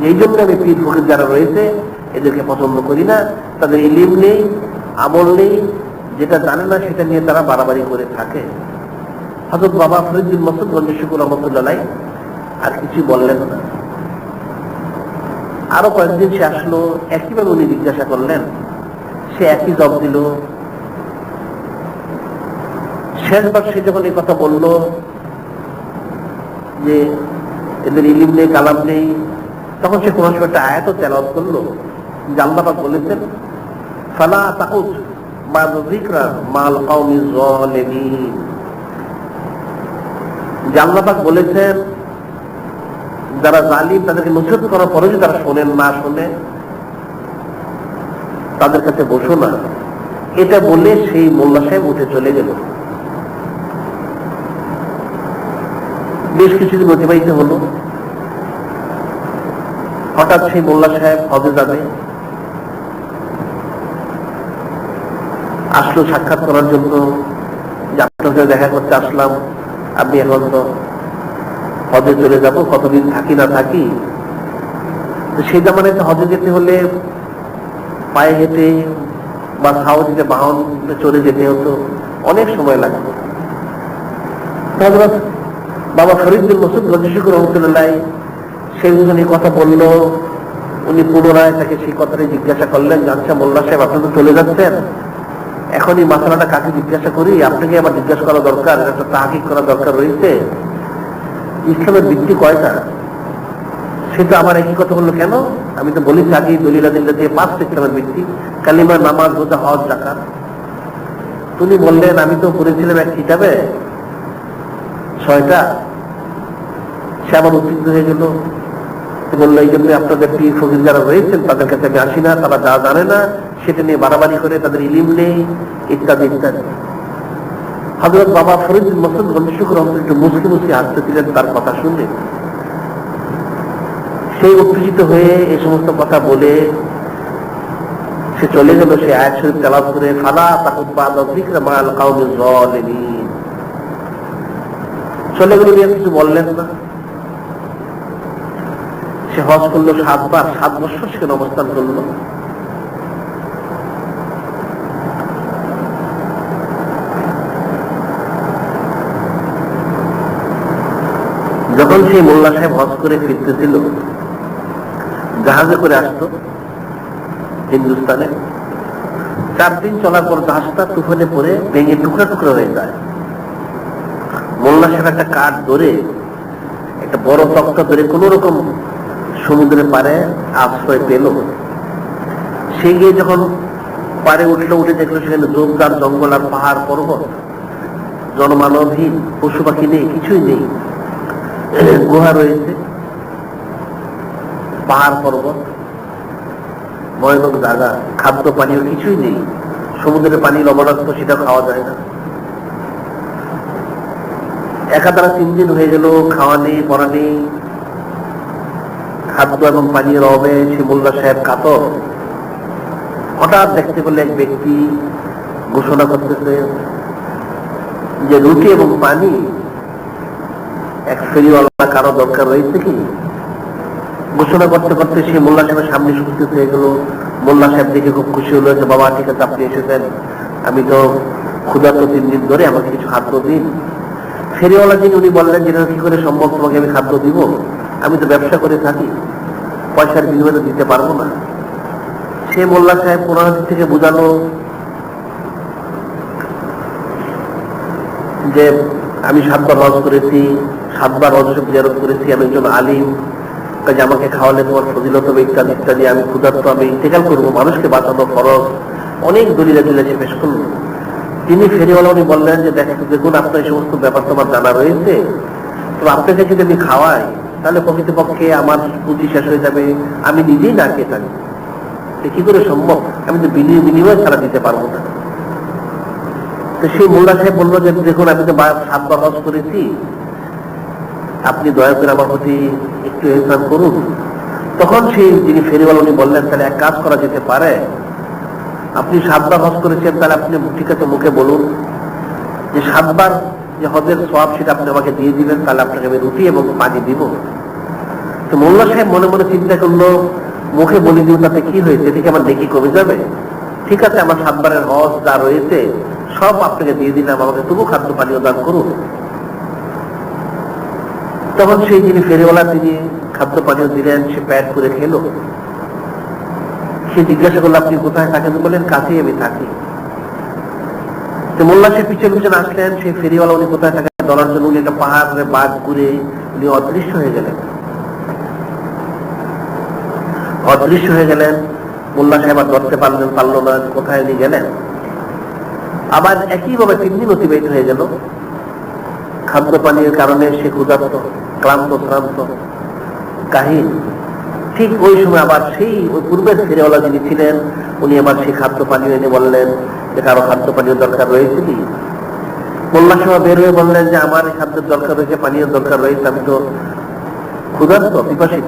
এই জন্য আমি পীর ফকির যারা রয়েছে এদেরকে পছন্দ করি না, তাদের ইলিম নেই, আমল নেই, যেটা জানে না সেটা নিয়ে তারা বাড়াবাড়ি করে থাকে। হযরত বাবা ফরিদ উদ্দিন মাসউদ গঞ্জে শুকুর রহমতুল্লাহ আর কিছু বললেন না। আরো কয়েকদিন সে আসলো, একইভাবে উনি জিজ্ঞাসা করলেন, সে একই জবাব দিল। শেষবার সে যখন এই কথা বলল যে এদের ইলিম নেই, কালাম নেই, তখন সে কোন একটা আয়াত তেলাওয়াত করলো যে আল্লাহ পাক বলেছেন, ফালা তাকুত বা'দা যিকরা মাল কওমিজ যালিমিন। যে আল্লাহ পাক বলেছেন যারা জালিম তাদেরকে নসিহত করার পরে যদি তারা শোনেন না শোনে, তাদের কাছে বসো না। এটা বলে সেই মোল্লা সাহেব উঠে চলে গেল। বেশ কিছুদিন অতিবাহিত হলো। হঠাৎ সেই মোল্লা সাহেব হজে যাবে, আসলো সাক্ষাৎ করার জন্য, যে আপনার সাথে দেখা করতে আসলাম, আপনি এখন তো হজে চলে যাব, কতদিন থাকি না থাকি। সেই জামানে হজে যেতে হলে পায়ে হেঁটে বা সাউদিতে বাহন চলে যেতে হতো, অনেক সময় লাগতো। হযরত বাবা ফরিদ উদ্দিন মাসউদ গঞ্জে শুকুর রহমতুল্লাহ সেই যখন এই কথা বলল, উনি পুনরায় তাকে সেই কথাটাই জিজ্ঞাসা করলেন, আচ্ছা মোল্লা সাহেব আপনি তো চলে যাচ্ছেন, এখন এখন এই মাসালাটা কাকে জিজ্ঞাসা করি, আপনাকে আবার জিজ্ঞাসা করা দরকার, একটা তাহকিক করা দরকার রয়েছে। ইসলামের ভিত্তি কয়টা? সে তো আমার একই কথা বললো, কেন? আমি তো বলেছি আগেই দলিল আদিল্লা দিয়ে 5টা ইসলামের ভিত্তি, কালিমা, নামাজ, রোজা, হজ, যাকাত। তুমি বললেন আমি তো পড়েছিলাম এক কিতাবে 6টা, সে আবার উত্তীর্ণ হয়ে গেল। বললো এই জন্য আপনাদের পীর ফকির যারা রয়েছেন তাদের কাছে আমি আসি না, তারা যা জানে না সেটা নিয়ে বাড়াবাড়ি করে, তাদের ইলিম নেই, ইত্যাদি ইত্যাদি। হযরত বাবা ফরিদ মাসুদ গণশুক রহমতুল্লাহ একটু মুসকি মুসকি হাসতেছিলেন তার কথা শুনে। সেই উত্তেজিত হয়ে এই সমস্ত কথা বলে সে চলে গেল। সে আয়াত শরীফ তেলাওয়াত করে, ফালা তাকুত বা'দা যিকরা মা'আল কওমিজ যালিমিন, চলে গেল। নিয়ে কিছু বললেন না। সে হজ করলো 7 বার, 7 বছর সেখানে অবস্থান করলো। যখন সেই মোল্লা সাহেব হজ করে ফিরতেছিল, জাহাজে করে আসতো হিন্দুস্তানে, 4 দিন চলার পর জাহাজটা তুফানে পড়ে ভেঙে টুকরা টুকরা হয়ে যায়। মোল্লা সাহেব একটা কাঠ ধরে, একটা বড় তক্তা ধরে কোন রকম সমুদ্রের পারে আশ্রয় পেল। সে গিয়ে যখন পারে উঠলো, উঠে দেখলো সেখানে জোরদার জঙ্গল আর পাহাড় পর্বত, জনমানবহীন, পশু পাখি নেই, কিছুই নেই। গুহা রয়েছে, পাহাড় পর্বত, ভয়ানক জায়গা, খাদ্য পানীয় কিছুই নেই। সমুদ্রের পানি লবণাক্ত, সেটা খাওয়া যায় না। একাধারা 3 দিন হয়ে গেল, খাওয়া নেই, পড়া নেই, খাদ্য এবং পানীয়ের অভাবে সে মোল্লা সাহেব কাতর। হঠাৎ দেখতে পেলে এক ব্যক্তি ঘোষণা করতেছে যে রুটি এবং পানি এক ফেরিওয়ালা কারো দরকার রয়েছে কি? ঘোষণা করতে করতে সে মোল্লা সাহেবের সামনে উপস্থিত হয়ে গেল। মোল্লা সাহেব দেখে খুব খুশি হলো যে বাবা ঠিক আছে, আপনি এসেছেন, আমি তো ক্ষুধার্ত 3 দিন ধরে, আমাকে কিছু খাদ্য দিন। ফেরিওয়ালা যিনি, উনি বললেন যে কি করে সম্ভব, তোমাকে আমি খাদ্য দিব? আমি তো ব্যবসা করে থাকি, পয়সার বিনিময়ে দিতে পারবো না। সে মোল্লা সাহেব 15 দিন থেকে বোঝানো যে আমি 7 বার হজ করেছি, 7 বার হজ জিয়ারত করেছি, আমি একজন আলিম, কাজে আমাকে খাওয়ালে তোমার ফজিলত হবে, ইত্যাদি ইত্যাদি। আমি ক্ষুধার্ত, আমি ইন্তেকাল করবো, মানুষকে বাঁচানো ফরজ, অনেক দলিল দিলে সে পেশ করল। তিনি ফেরিওয়ালা উনি বললেন যে দেখুন আপনার এই সমস্ত ব্যাপার তোমার জানা রয়েছে, তো আপনাকে যদি আমি খাওয়াই তাহলে প্রকৃতপক্ষে আমার পুঁজি শেষ হয়ে যাবে, আমি নিজেই না খেয়ে থাকি, কি করে সম্ভব? আমি তো বিনিময় ছাড়া দিতে পারবো না। তো সেই মোল্লা সাহেব বললো যে দেখুন আমি তো 7 বার হজ করেছি, আপনি দয়া করে আমার প্রতি একটু ইহসান করুন। তখন সেই যিনি ফেরিওয়ালা উনি বললেন তাহলে এক কাজ করা যেতে পারে, আপনি 7 বার হজ করেছেন, তাহলে আপনি ঠিক আছে মুখে বলুন যে 7 বার যে হজের সওয়াব সেটা আপনি আমাকে দিয়ে দিবেন, তাহলে আপনাকে আমি রুটি এবং পানি দিব। তো মোল্লা সাহেব মনে মনে চিন্তা করলো, মুখে বলে দিব তাতে কি হয়েছে, এদিকে আমার নেকি কমে যাবে। ঠিক আছে, আমার 7 বারের হজ যা রয়েছে সব আপনাকে দিয়ে দিলাম, আমাকে তবু খাদ্য পানীয় দান করুন। তখন সেই যিনি ফেরিওয়ালা তিনি খাদ্য পানীয় দিলেন, সে প্যাট করে খেলো। সে জিজ্ঞাসা করলো আপনি কোথায় থাকেন? বলেন কাছেই আমি থাকি। তো মোল্লা সাহেব পিছনে পিছনে আসলেন, সেই ফেরিওয়ালা উনি কোথায় থাকেন ধরার জন্য উনি একটা পাহাড়ে বাঘ ঘুরে উনি অদৃশ্য হয়ে গেলেন। অদৃশ্য হয়ে গেলেন, মোল্লা সাহেব আর ধরতে পারলো না কোথায় উনি গেলেন। আবার একইভাবে 3 দিন অতিবাহিত হয়ে গেল। খাদ্য পানীয়ের কারণে সে ক্ষুধার্ত, ক্লান্ত, শ্রান্ত, কাহিল। ঠিক ওই সময় আবার সেই ওই পূর্বের ফেরিওয়ালা যিনি ছিলেন উনি আবার সেই খাদ্য পানীয় এনে বললেন যে কারো খাদ্য পানীয় দরকার রয়েছে কি? মোল্লা সাহেব বের হয়ে বললেন যে আমার খাদ্যের দরকার রয়েছে, পানীয় দরকার রয়েছে, আমি তো ক্ষুধার্ত, পিপাসিত।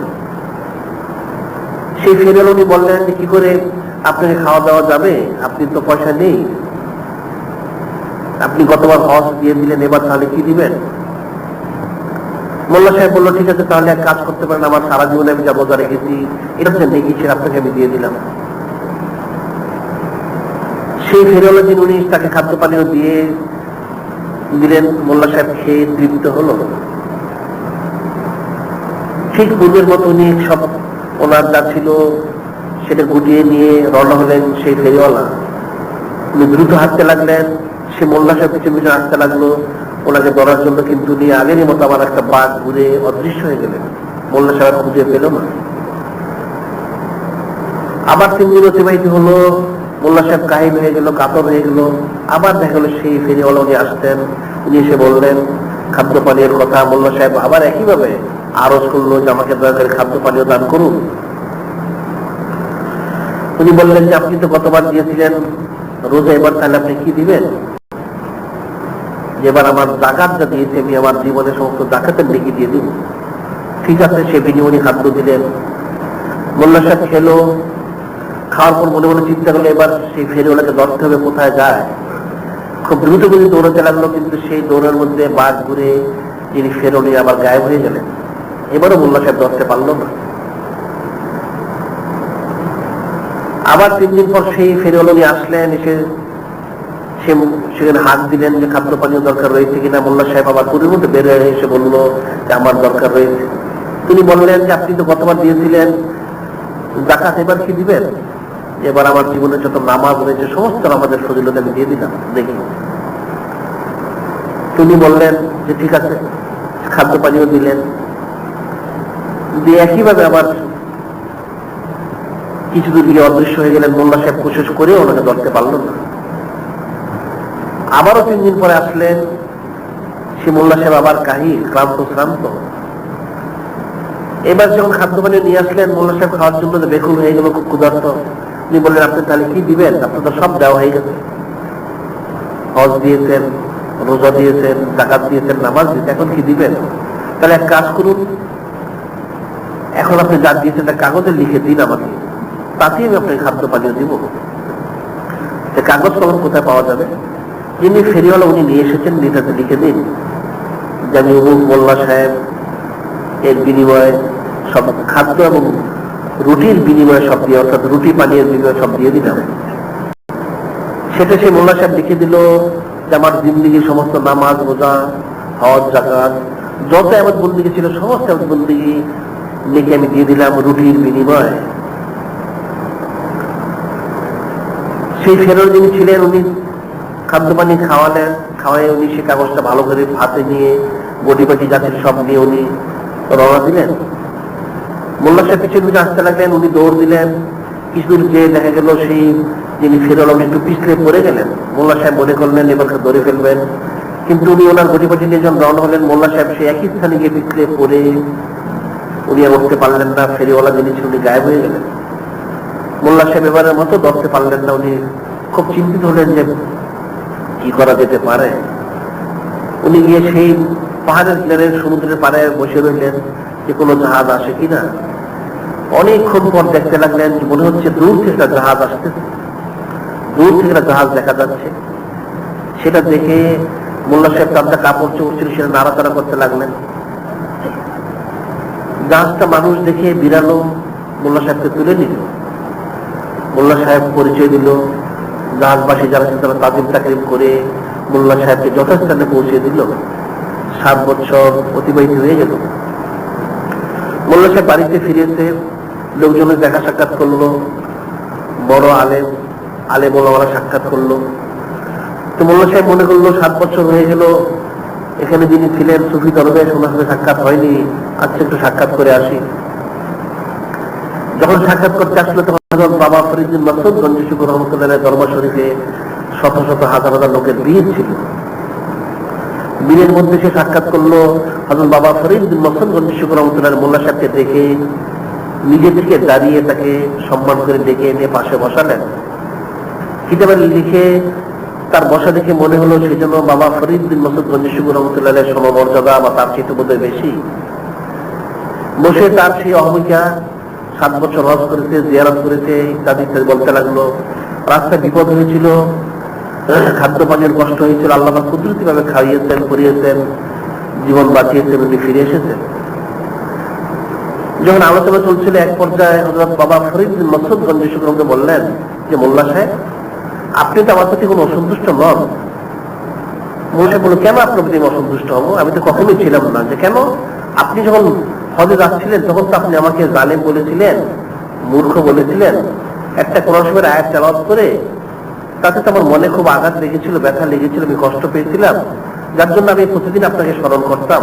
সেই ফেরিওয়ালা উনি বললেন যে কি করে আপনাকে খাওয়া দাওয়া যাবে, আপনি তো পয়সা নেই, আপনি গতবার হজ দিয়ে দিলেন, এবার তাহলে কি দিবেন? মোল্লা সাহেব বললো ঠিক আছে, তাহলে এক কাজ করতে পারেন, আমার সারা জীবনে আমি যা রোজা রেখেছি এটা হচ্ছে নেকি, সেটা আপনাকে আমি দিয়ে দিলাম। সেই ফেরিওয়ালা যিনি উনি তাকে খাদ্য পানীয় দিয়ে দিলেন। মোল্লা সাহেব খেয়ে তৃপ্ত হলো। ঠিক পূর্বের মতো উনি সব ওনার যা ছিল সেটা গুটিয়ে নিয়ে রওনা হলেন সেই ফেরিওয়ালা। উনি দ্রুত হাঁটতে লাগলেন, সে মোল্লা সাহেব পিছনে পিছনে হাঁটতে লাগলো ওনাকে ধরার জন্য, কিন্তু উনি আগেরই মতো আবার একটা বাঘ ঘুরে অদৃশ্য হয়ে গেলেন, মোল্লা সাহেব খুঁজে পেল না। আবার 3 দিন অতিবাহিত হলো, মোল্লা সাহেব কাহিল হয়ে গেল, কাতর হয়ে গেল। আবার দেখা গেল সেই ফেরিওয়ালা উনি আসতেন, উনি এসে বললেন খাদ্য পানীয়ের কথা। মোল্লা সাহেব আবার একইভাবে আরজ করলো যে আমাকে দয়া করে খাদ্য পানীয় দান করুন। উনি বললেন যে আপনি তো গতবার দিয়েছিলেন রোজা, এবার তাহলে আপনি কি দিবেন? এবার আমার জাকাত যা দিয়েছে আমি আমার জীবনের সমস্ত জাকাতের লিখে দিয়ে দিব। ঠিক আছে, সে বিনিময়ে খাদ্য দিলেন। মোল্লা সাহেব খেলো, খাওয়ার পর মনে মনে চিন্তা করলো এবার সেই ফেরিওয়ালাকে ধরতে হবে, কোথায় যায়। খুব দ্রুত গতি দৌড়াতে লাগলো, কিন্তু সেই দৌড়ের মধ্যে বাঘ ঘুরে যিনি ফেরোনি আবার গায়েব হয়ে গেলেন। এবারও মোল্লা সাহেব ধরতে পারলো না। আবার 3 দিন পর সেই ফেরিওয়ালা উনি আসলেন, এসে সেখানে হাত দিলেন যে খাদ্য পানীয় দরকার রয়েছে কিনা। মোল্লা সাহেব আবার পুরীর মধ্যে বের হয়ে এসে বললো যে আমার দরকার রয়েছে। তিনি বললেন যে আপনি তো গতবার দিয়েছিলেন জাকাত, এবার কি দিবেন? এবার আমার জীবনে যত নামাজ রয়েছে সমস্ত নামাজের ফজিলত আমি দিয়ে দিলাম, দেখি। তিনি বললেন যে ঠিক আছে, খাদ্য পানীয় দিলেন। দিয়ে একইভাবে আবার কিছু দূর গিয়ে অদৃশ্য হয়ে গেলেন। মোল্লা সাহেব কোশিশ করে ওনাকে ধরতে পারল না। আবারও 3 দিন পরে আসলেন, সে মোল্লা সাহেব আবার কাহিল, ক্লান্ত। এবার যখন খাদ্য পানীয় নিয়ে আসলেন, মোল্লা সাহেব খাওয়ার জন্য বেকুল হয়ে গেল, খুব ক্ষুধার্ত। উনি বললেন আপনি তাহলে কি দিবেন? আপনার তো সব দেওয়া হয়ে গেছে, হজ দিয়েছেন, রোজা দিয়েছেন, জাকাত দিয়েছেন, নামাজ দিয়েছেন, এখন কি দিবেন? তাহলে এক কাজ করুন, এখন আপনি যা দিয়েছেন একটা কাগজে লিখে দিন আমাকে, তাতেই আমি আপনাকে খাদ্য পানীয় দিব। কাগজ কলম কোথায় পাওয়া যাবে? যিনি ফেরিওয়ালা উনি নিয়ে এসেছেন, নিতাতে লিখে দিন যে আমি মোল্লা সাহেব এর বিনিময়ে সব খাদ্য এবং রুটির বিনিময়ে সব দিয়ে, অর্থাৎ রুটি পানীয়ের বিনিময়ে সব দিয়ে দিলাম। সেটা সে মোল্লা সাহেব লিখে দিল যে আমার জিন্দিগির সমস্ত নামাজ, রোজা, হজ, জাকাত যত এমন বন্দিগি ছিল সমস্ত এমন বন্দিগি লিখে আমি দিয়ে দিলাম রুটির বিনিময়ে। সেই ফেরত যিনি ছিলেন উনি খাদ্য পানি খাওয়ালেন, খাওয়াই উনি সে কাগজটা ভালো করে হাতে নিয়ে বটি পাটি জাতির সব নিয়ে উনি রওনা দিলেন। মোল্লা সাহেব পিছনে পিছনে আসতে লাগলেন, উনি দৌড় দিলেন। কিছুদূর যে দেখা গেল সেই যিনি ফেরল একটু পিছলে পড়ে গেলেন। মোল্লা সাহেব মনে করলেন এবারকে ধরে ফেলবেন, কিন্তু উনি ওনার গটি পাটি নিয়ে যখন রওনা হলেন, মোল্লা সাহেব সেই একই স্থানে গিয়ে পিছলে পড়ে উনি আর উঠতে পারলেন না। ফেরিওয়ালা যিনি ছিল উনি গায়েব হয়ে গেলেন। মোল্লা সাহেব এবারের মতো ধরতে পারলেন না। উনি খুব চিন্তিত হলেন যে কি করা যেতে পারে। উনি গিয়ে সেই পাহাড়ের কিনারে সমুদ্রের পাড়ে বসে রইলেন যে কোনো জাহাজ আসে কিনা। অনেকক্ষণ পর দেখতে লাগলেন, মনে হচ্ছে দূর থেকে একটা জাহাজ আসতেছে, দূর থেকে একটা জাহাজ দেখা যাচ্ছে। সেটা দেখে মোল্লা সাহেব তার কাপড় চোপড় ছিল সেটা নাড়াচাড়া করতে লাগলেন। জাহাজটা মানুষ দেখে বিড়ালো, মোল্লা সাহেবকে তুলে নিল। মোল্লা সাহেব পরিচয় দিল, জাহাজবাসী যারা তারা তাজিম তাকরিম করে মোল্লা সাহেবকে যথাস্থানে পৌঁছে দিল। 7 বছর অতিবাহিত হয়ে গেল। মোল্লা সাহেব বাড়িতে ফিরেছে, লোকজনের দেখা সাক্ষাৎ করলো, বড় আলেম ওলামারা সাক্ষাৎ করলো। তো মোল্লা সাহেব মনে করলো 7 বছর হয়ে গেল এখানে যিনি ছিলেন সুফি দরবে, ওনার সাথে সাক্ষাৎ হয়নি, আজকে একটু সাক্ষাৎ করে আসি। যখন সাক্ষাৎ করতে আসলো তখন বাবা ফরিদ বিন মাসউদ গঞ্জি শুকুর রহমতুল্লাহ দরবার শরীফে শত শত হাজার হাজার লোকের ভিড় ছিল। ভিড়ের মধ্যে সে সাক্ষাৎ করলো হযরত বাবা ফরিদ বিন মাসউদ গঞ্জি শুকুর রহমতুল্লাহ। মোল্লা সাহেবকে দেখে নিজে থেকে দাঁড়িয়ে তাকে সম্মান করে ডেকে এনে পাশে বসালেন। কিতাবে লিখে তার বসা দেখে মনে হলো সেজন্য বাবা ফরিদ বিন মাসউদ গঞ্জি শুকুর রহমতুল্লাহ সমমর্যাদা বা তার চেয়ে বোধহয় বেশি। বসে তার সেই অহমিকা, 7 বছর হজ করেছে, জিয়ারত করেছে, ইত্যাদি ইত্যাদি বলতে লাগলো। রাস্তায় বিপদ হয়েছিল, খাদ্য পানীয়ের কষ্ট হয়েছিল, আল্লাহ কুদরতি ভাবে খাইয়েছেন, পরিয়েছেন, জীবন বাঁচিয়েছেন, উনি ফিরে এসেছেন। যখন আলোচনা চলছিল এক পর্যায়ে হযরত বাবা ফরিদ বিন মাসউদ গঞ্জি শুকুরকে বললেন যে মোল্লা সাহেব আপনি তো আমার প্রতি কোনো অসন্তুষ্ট নন। মোল্লা সাহেব বলল কেন আপনার প্রতি অসন্তুষ্ট হবো? আমি তো কখনোই ছিলাম না। যে কেন? আপনি যখন হজে যাচ্ছিলেন তখন তো আপনি আমাকে জালেম বলেছিলেন, মূর্খ বলেছিলেন। একটা কোরআন শরীফের আয়াত তেলাওয়াত করে তাতে তো আমার মনে খুব আঘাত লেগেছিল, ব্যথা লেগেছিল, আমি কষ্ট পেয়েছিলাম, যার জন্য আমি প্রতিদিন আপনাকে স্মরণ করতাম।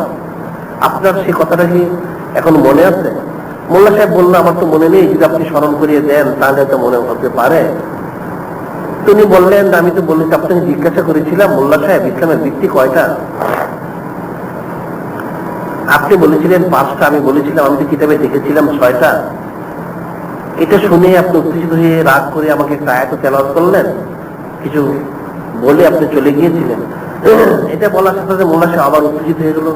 আপনার সেই কথাটা কি এখন মনে আছে? মোল্লা সাহেব বললো, আমার তো মনে নেই, যদি আপনি স্মরণ করিয়ে দেন তাহলে তো মনে হতে পারে। তিনি বললেন, আমি তো বলেছি, আপনাকে জিজ্ঞাসা করেছিলাম, মোল্লা সাহেব ইসলামের ভিত্তি কয়টা? আপনি বলেছিলেন 5টা, আমি বলেছিলাম আমি তো কিতাবে দেখেছিলাম 6টা। এটা শুনে আপনি উত্তেজিত হয়ে রাগ করে আমাকে একটা আয়াত তেলাওয়াত করলেন, কিছু বলে আপনি চলে গিয়েছিলেন। এটা বলার সাথে সাথে মোল্লা সাহেব আবার উত্তেজিত হয়ে গেল।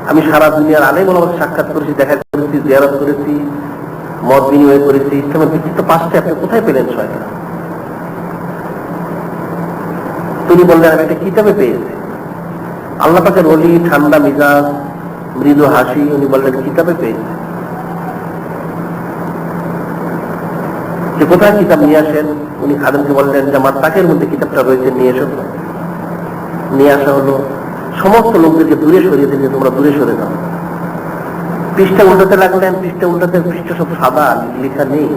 আমি সারা দুনিয়ার আলেম ওলামাকে সাক্ষাৎ করেছি, দেখা করেছি, জিয়ারত করেছি, মত বিনিময় করেছি, ইসলামের ভিত্তি তো 5টা, আপনি কোথায় পেলেন 6টা? তিনি বললেন, আমি একটা কিতাবে পেয়েছি। আল্লাহ পাকের ওলি, ঠান্ডা মিজাজ, মৃদু হাসি, উনি বললেন কিতাবে পেয়েছি। যে কোথায় কিতাব নিয়ে আসেন? উনি খাদেমকে বললেন যে আমার তাকের মধ্যে কিতাবটা রয়েছে, নিয়ে এসো। নিয়ে আসা হলো। সমস্ত লোকদেরকে দূরে সরিয়ে দিলে, তোমরা দূরে সরে যাও। পৃষ্ঠা উল্টাতে লাগলেন, পৃষ্ঠা উল্টাতে পৃষ্ঠা সব সাদা, লেখা নেই।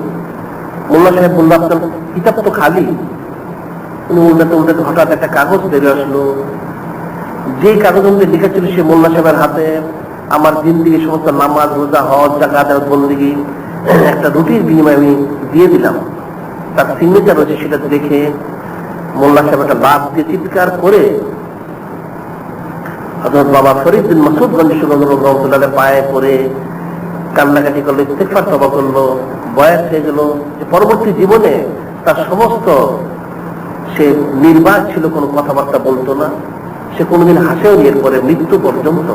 মোল্লা সাহেব বলল, আপনার কিতাব তো খালি। উনি উল্টাতে উল্টাতে হঠাৎ একটা কাগজ বেরিয়ে আসলো। যে কাগজ মধ্যে লেখা ছিল সে মোল্লা সাহেবের হাতে আমার জিন্দেগি সমস্ত নামাজ, রোজা, হজ, যাকাত, বন্দেগী একটা রুটির বিনিময়ে আমি দিয়ে দিলাম। তার সিগনেচার রয়েছে, সেটা দেখে মোল্লা সাহেব একটা লাভ দিয়ে চিৎকার করে হযরত বাবা ফরিদ বিন মাসউদ গঞ্জি রহমাতুল্লাহ পায়ে পড়ে কান্নাকাটি করলো, ইস্তেগফার তওবা করলো, বয়াত হয়ে গেল। যে পরবর্তী জীবনে তার সমস্ত, সে নির্বাক ছিল, কোনো কথাবার্তা বলতো না, সে কোনোদিন হাসেও নি এরপরে মৃত্যু পর্যন্ত।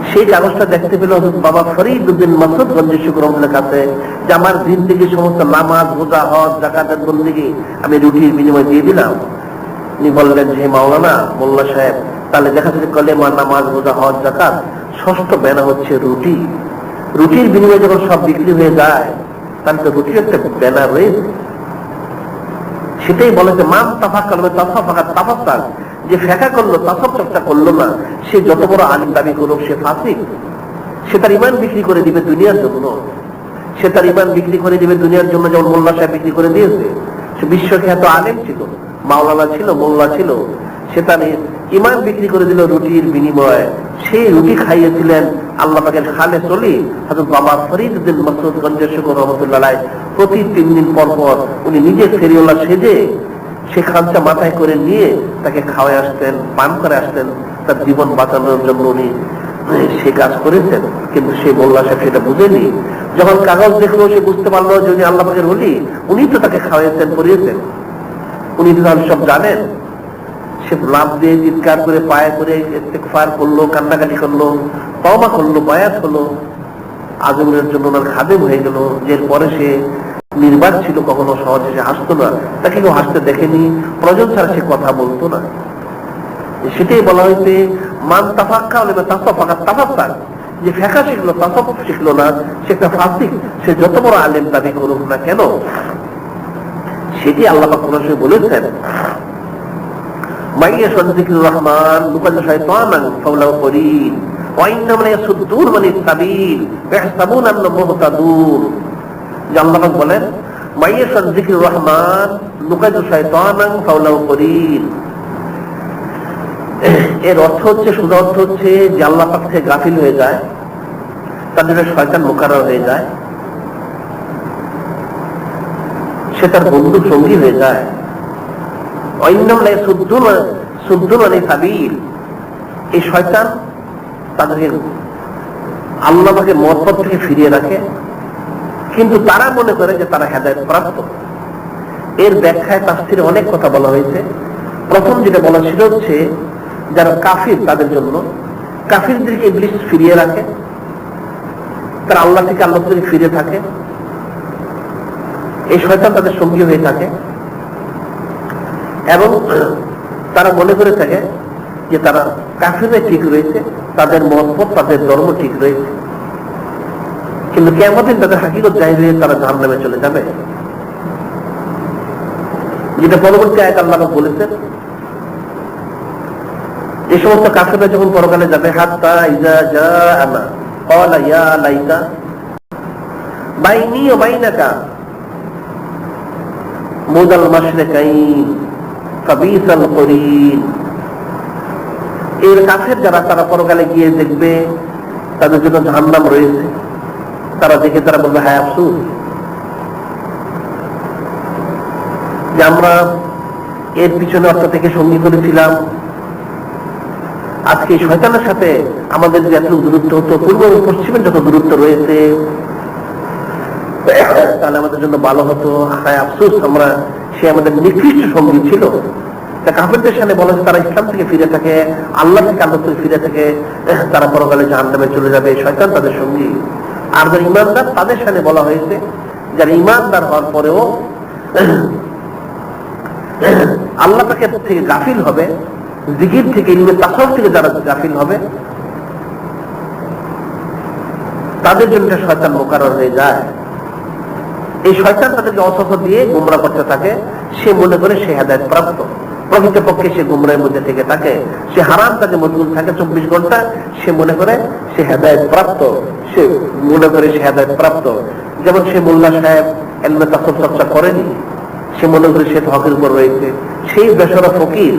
সেই কাগজটা দেখতে পেল হযরত বাবা ফরিদ বিন মাসউদ গঞ্জি রহমাতুল্লাহর কাছে, যে আমার জিন্দেগি সমস্ত নামাজ, রোজা, হজ, যাকাত, বন্দেগী আমি রুটির বিনিময়ে দিয়ে দিলাম। উনি বললেন, যে মাওলানা, মোল্লা সাহেব, তাহলে দেখা যাচ্ছে কলেমা, নামাজ, রোজা, হজ, যাকাত, ষষ্ঠ ব্যানা হচ্ছে রুটি। রুটির বিনিময়ে যখন সব বিক্রি হয়ে যায়, তাহলে তো রুটির একটা ব্যানা রয়েছে। সেটাই বলে যে মান তাফা কালমে তাফা ফাঁকা তাফাস্তার, যে ফেঁকা করলো, তাসব চর্চা করলো না, সে যত বড় আলিম দাবি করুক, সে ফাসিক। সে তার ইমান বিক্রি করে দিবে দুনিয়ার জন্য। সে তার ইমান বিক্রি করে দিবে দুনিয়ার জন্য, যেমন মোল্লা সাহেব বিক্রি করে দিয়েছে। সে বিশ্বখ্যাত আলেম ছিল, মাওলানা ছিল, মোল্লা ছিল, সে তার ইমান বিক্রি করে দিল রুটির বিনিময়ে। সেই রুটি খাইয়েছিলেন আল্লাহ পাকের খালেস ওলি হযরত বাবা ফরিদ বিন মাসউদ গঞ্জি রহমাতুল্লাহ আলাইহি। প্রতি 3 দিন পর পর উনি নিজে ফেরিওয়ালা সেজে সে খামচা মাথায় করে নিয়ে তাকে খাওয়াই আসতেন, পান করে আসতেন। তার জীবন বাঁচানোর জন্য উনি সে কাজ করেছেন। কিন্তু সে মোল্লা সাহেব সেটা বুঝেনি। যখন কাগজ দেখলো, সে বুঝতে পারলো যে উনি আল্লাহ পাকের ওলি, উনি তো তাকে খাওয়াইছেন, পরিয়েছেন, উনি তো সব জানেন। সে লাভ দিয়ে চিৎকার করে পায়ে করে ইস্তেগফার করলো, কান্নাকাটি করলো, তওবা করলো, বায়াত হলো, আজমের জন্য ওনার খাদেম হয়ে গেল। এরপরে সে নির্বাক ছিল, কখনো সহজে সে হাসতো না, তাকে কেউ হাসতে দেখেনি, প্রয়োজন ছাড়া সে কথা বলতো না। সেটাই বলা হয়েছে মান তাফাক্কা ওয়া তাসাফাকা তাফাক্কার, যে ফেঁকা শিখলো, তাসাফুফ শিখলো না, সে একটা ফাসিক। সে যত বড় আলেম দাবি করুক না কেন, সেটি আল্লাহ পাক কোরআনে বলেছেন, মাইয়াশা যিকরুর রহমান লুকাল্লা শাইতানান ফাওলাহু করিন ওয়া ইন্নামা ইয়াসুদ্দুন মানিস সাবিল ইয়াহসাবুনা আন্নাহুম মুহতাদুন। যে আল্লাহ পাক বলেন, মাইয়াশা যিকরুর রহমান লুকাল্লা শাইতানান ফাওলাহু করিন। এর অর্থ হচ্ছে, শুধু অর্থ হচ্ছে যে আল্লাহ পাক থেকে গাফিল হয়ে যায়, তাদের শয়তান মুকাররর হয়ে যায়, সে তার বন্ধু সঙ্গী হয়ে যায়। এই শয়তান তাদেরকে আল্লাহ পাকের মতপথ থেকে ফিরিয়ে রাখে, কিন্তু তারা মনে করে যে তারা হেদায়েত প্রাপ্ত। এর ব্যাখ্যায় তাফসীরে অনেক কথা বলা হয়েছে। প্রথম যেটা বলা ছিল হচ্ছে, যারা কাফির তাদের জন্য, কাফিরদেরকে ইবলিস ফিরিয়ে রাখে, তারা আল্লাহ থেকে আল্লাহ থেকে ফিরে থাকে, এই শয়তান তাদের সঙ্গী হয়ে থাকে, এবং তারা মনে করে থাকে যে তারা কাফিররা ঠিক রয়েছে, তাদের মতপথ, তাদের ধর্ম ঠিক রয়েছে, কিন্তু কিয়ামতের দিন তাদের হাকিকত জাহির হয়ে তারা জাহান্নামে চলে যাবে। যেটা পরবর্তী আয়াত আল্লাহ বলেছেন, এই সমস্ত কাফিররা যখন পরকালে যাবে, হাত্তা ইযা জাআনা ক্বালা ইয়া লাইতা বাইনি ওয়া বাইনাকা মুদাল মাশরিকাইন কাবিসাল করিন। এর কাফের যারা, তারা পরকালে গিয়ে দেখবে তাদের জন্য জাহান্নাম রয়েছে। তারা দেখে তারা বলবে হায় আফসোস যে আমরা এর পিছনে অর্থ থেকে সঙ্গী করেছিলাম। আজকে শয়তানের সাথে আমাদের যে এত দূরত্ব হতো, পূর্ব এবং পশ্চিমের যত দূরত্ব রয়েছে, তাহলে আমাদের জন্য ভালো হতো। হায় আফসোস, আমরা সে আমাদের নিকৃষ্ট সঙ্গী ছিল। কাফেরদের সামনে বলা যে তারা ইসলাম থেকে ফিরে থাকে, আল্লাহ থেকে আল্লাহ থেকে ফিরে থাকে, তারা পরকালে জাহান্নামে চলে যাবে, শয়তান তাদের সঙ্গী। আর যারা ইমানদার তাদের সামনে বলা হয়েছে যারা ইমানদার হওয়ার পরেও আল্লাহ তাকে থেকে গাফিল হবে, জিকির থেকে, ইলমে তাসাউফ থেকে যারা গাফিল হবে, তাদের জন্য শয়তান মুকাররর হয়ে যায়। এই শয়তান তাদেরকে অসফ দিয়ে গুমরাহ করতে থাকে। সে মনে করে সে হেদায়েত প্রাপ্ত, প্রকৃতপক্ষে সে গুমরাহের মধ্যে থেকে থাকে। সে হারাম কাজে মশগুল থাকে 24 ঘন্টা। সে মনে করে সে হেদায়েত প্রাপ্ত, সে মনে করে সে হেদায়েত প্রাপ্ত। যেমন সে মোল্লা সাহেব ইলমে তাসাউফ চর্চা করেনি, সে মনে করে সে হকের উপর রয়েছে। সেই বেসরা ফকির,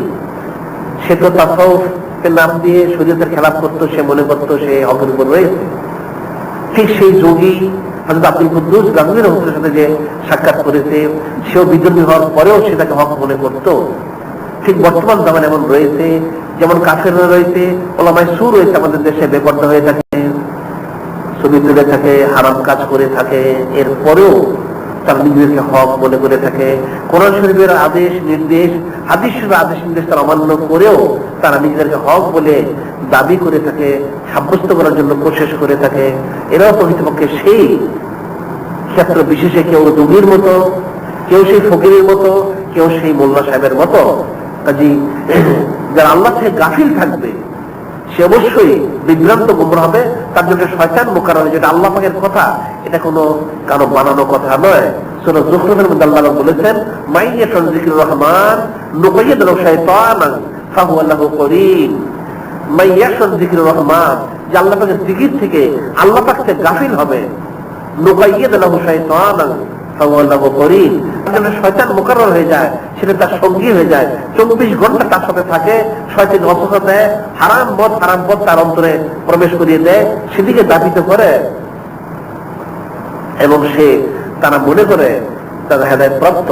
সে তো তাসাউফের নাম দিয়ে শরীয়তের খেলাফ করতো, সে মনে করতো সে হকের উপর রয়েছে। ঠিক সেই যোগী হযরত আব্দুল কুদ্দুস গাঙ্গুহি রহমাতুল্লাহর সাথে যে সাক্ষাৎ করেছে, সেও বিদ্রোহী হওয়ার পরেও সে তাকে হক মনে করত। ঠিক বর্তমান জামানে এমন রয়েছে, যেমন কাফেররা রয়েছে, ওলামায়ে সু রয়েছে আমাদের দেশে, বেপরদা হয়ে থাকে, ছবি তুলে থাকে, হারাম কাজ করে থাকে, এরপরেও তারা নিজেদেরকে হক মনে করে থাকে। কোরআন শরীফের আদেশ নির্দেশ, হাদিস শরীফের আদেশ নির্দেশ তারা অমান্য করেও তারা নিজেদেরকে হক বলে দাবি করে থাকে, সাব্যস্ত করার জন্য কোশিশ করে থাকে। এরাও প্রকৃতপক্ষে সেই ক্ষেত্র বিশেষে কেউ যোগীর মতো, কেউ সেই ফকিরের মতো, কেউ সেই মোল্লা সাহেবের মতো। কাজী যারা আল্লাহ থেকে গাফিল থাকবে সে অবশ্যই বিভ্রান্ত গুমরাহ হবে। তার জন্য শয়তান মুকাররর, যেটা আল্লাহ পাকের কথা, এটা কোনো কারো বানানো কথা নয়। সূরা যুখরুফের মধ্যে আল্লাহ বলেছেন, মাইয়াতুন যিকরুর রহমান নুকাইয়িদ লাহু শাইতানান ফাহুয়া লাহু করিন। মাইয়াতুন যিকরুর রহমান, যে আল্লাহ পাকের জিকির থেকে, আল্লাহ পাক থেকে গাফিল হবে, নুকাইয়িদ লাহু শাইতানান ফাহুয়া লাহু করিন, শয়তান মুকাররর হয়ে যায়, সেটা তার সঙ্গী হয়ে যায়। 24 ঘন্টা তার সাথে থাকে, শয়তান অসুস্থ দেয়, হারাম পথ তার অন্তরে প্রবেশ করিয়ে দেয়, সেদিকে দাবিত করে, এবং সে তারা মনে করে তারা হেদায়েত প্রাপ্ত।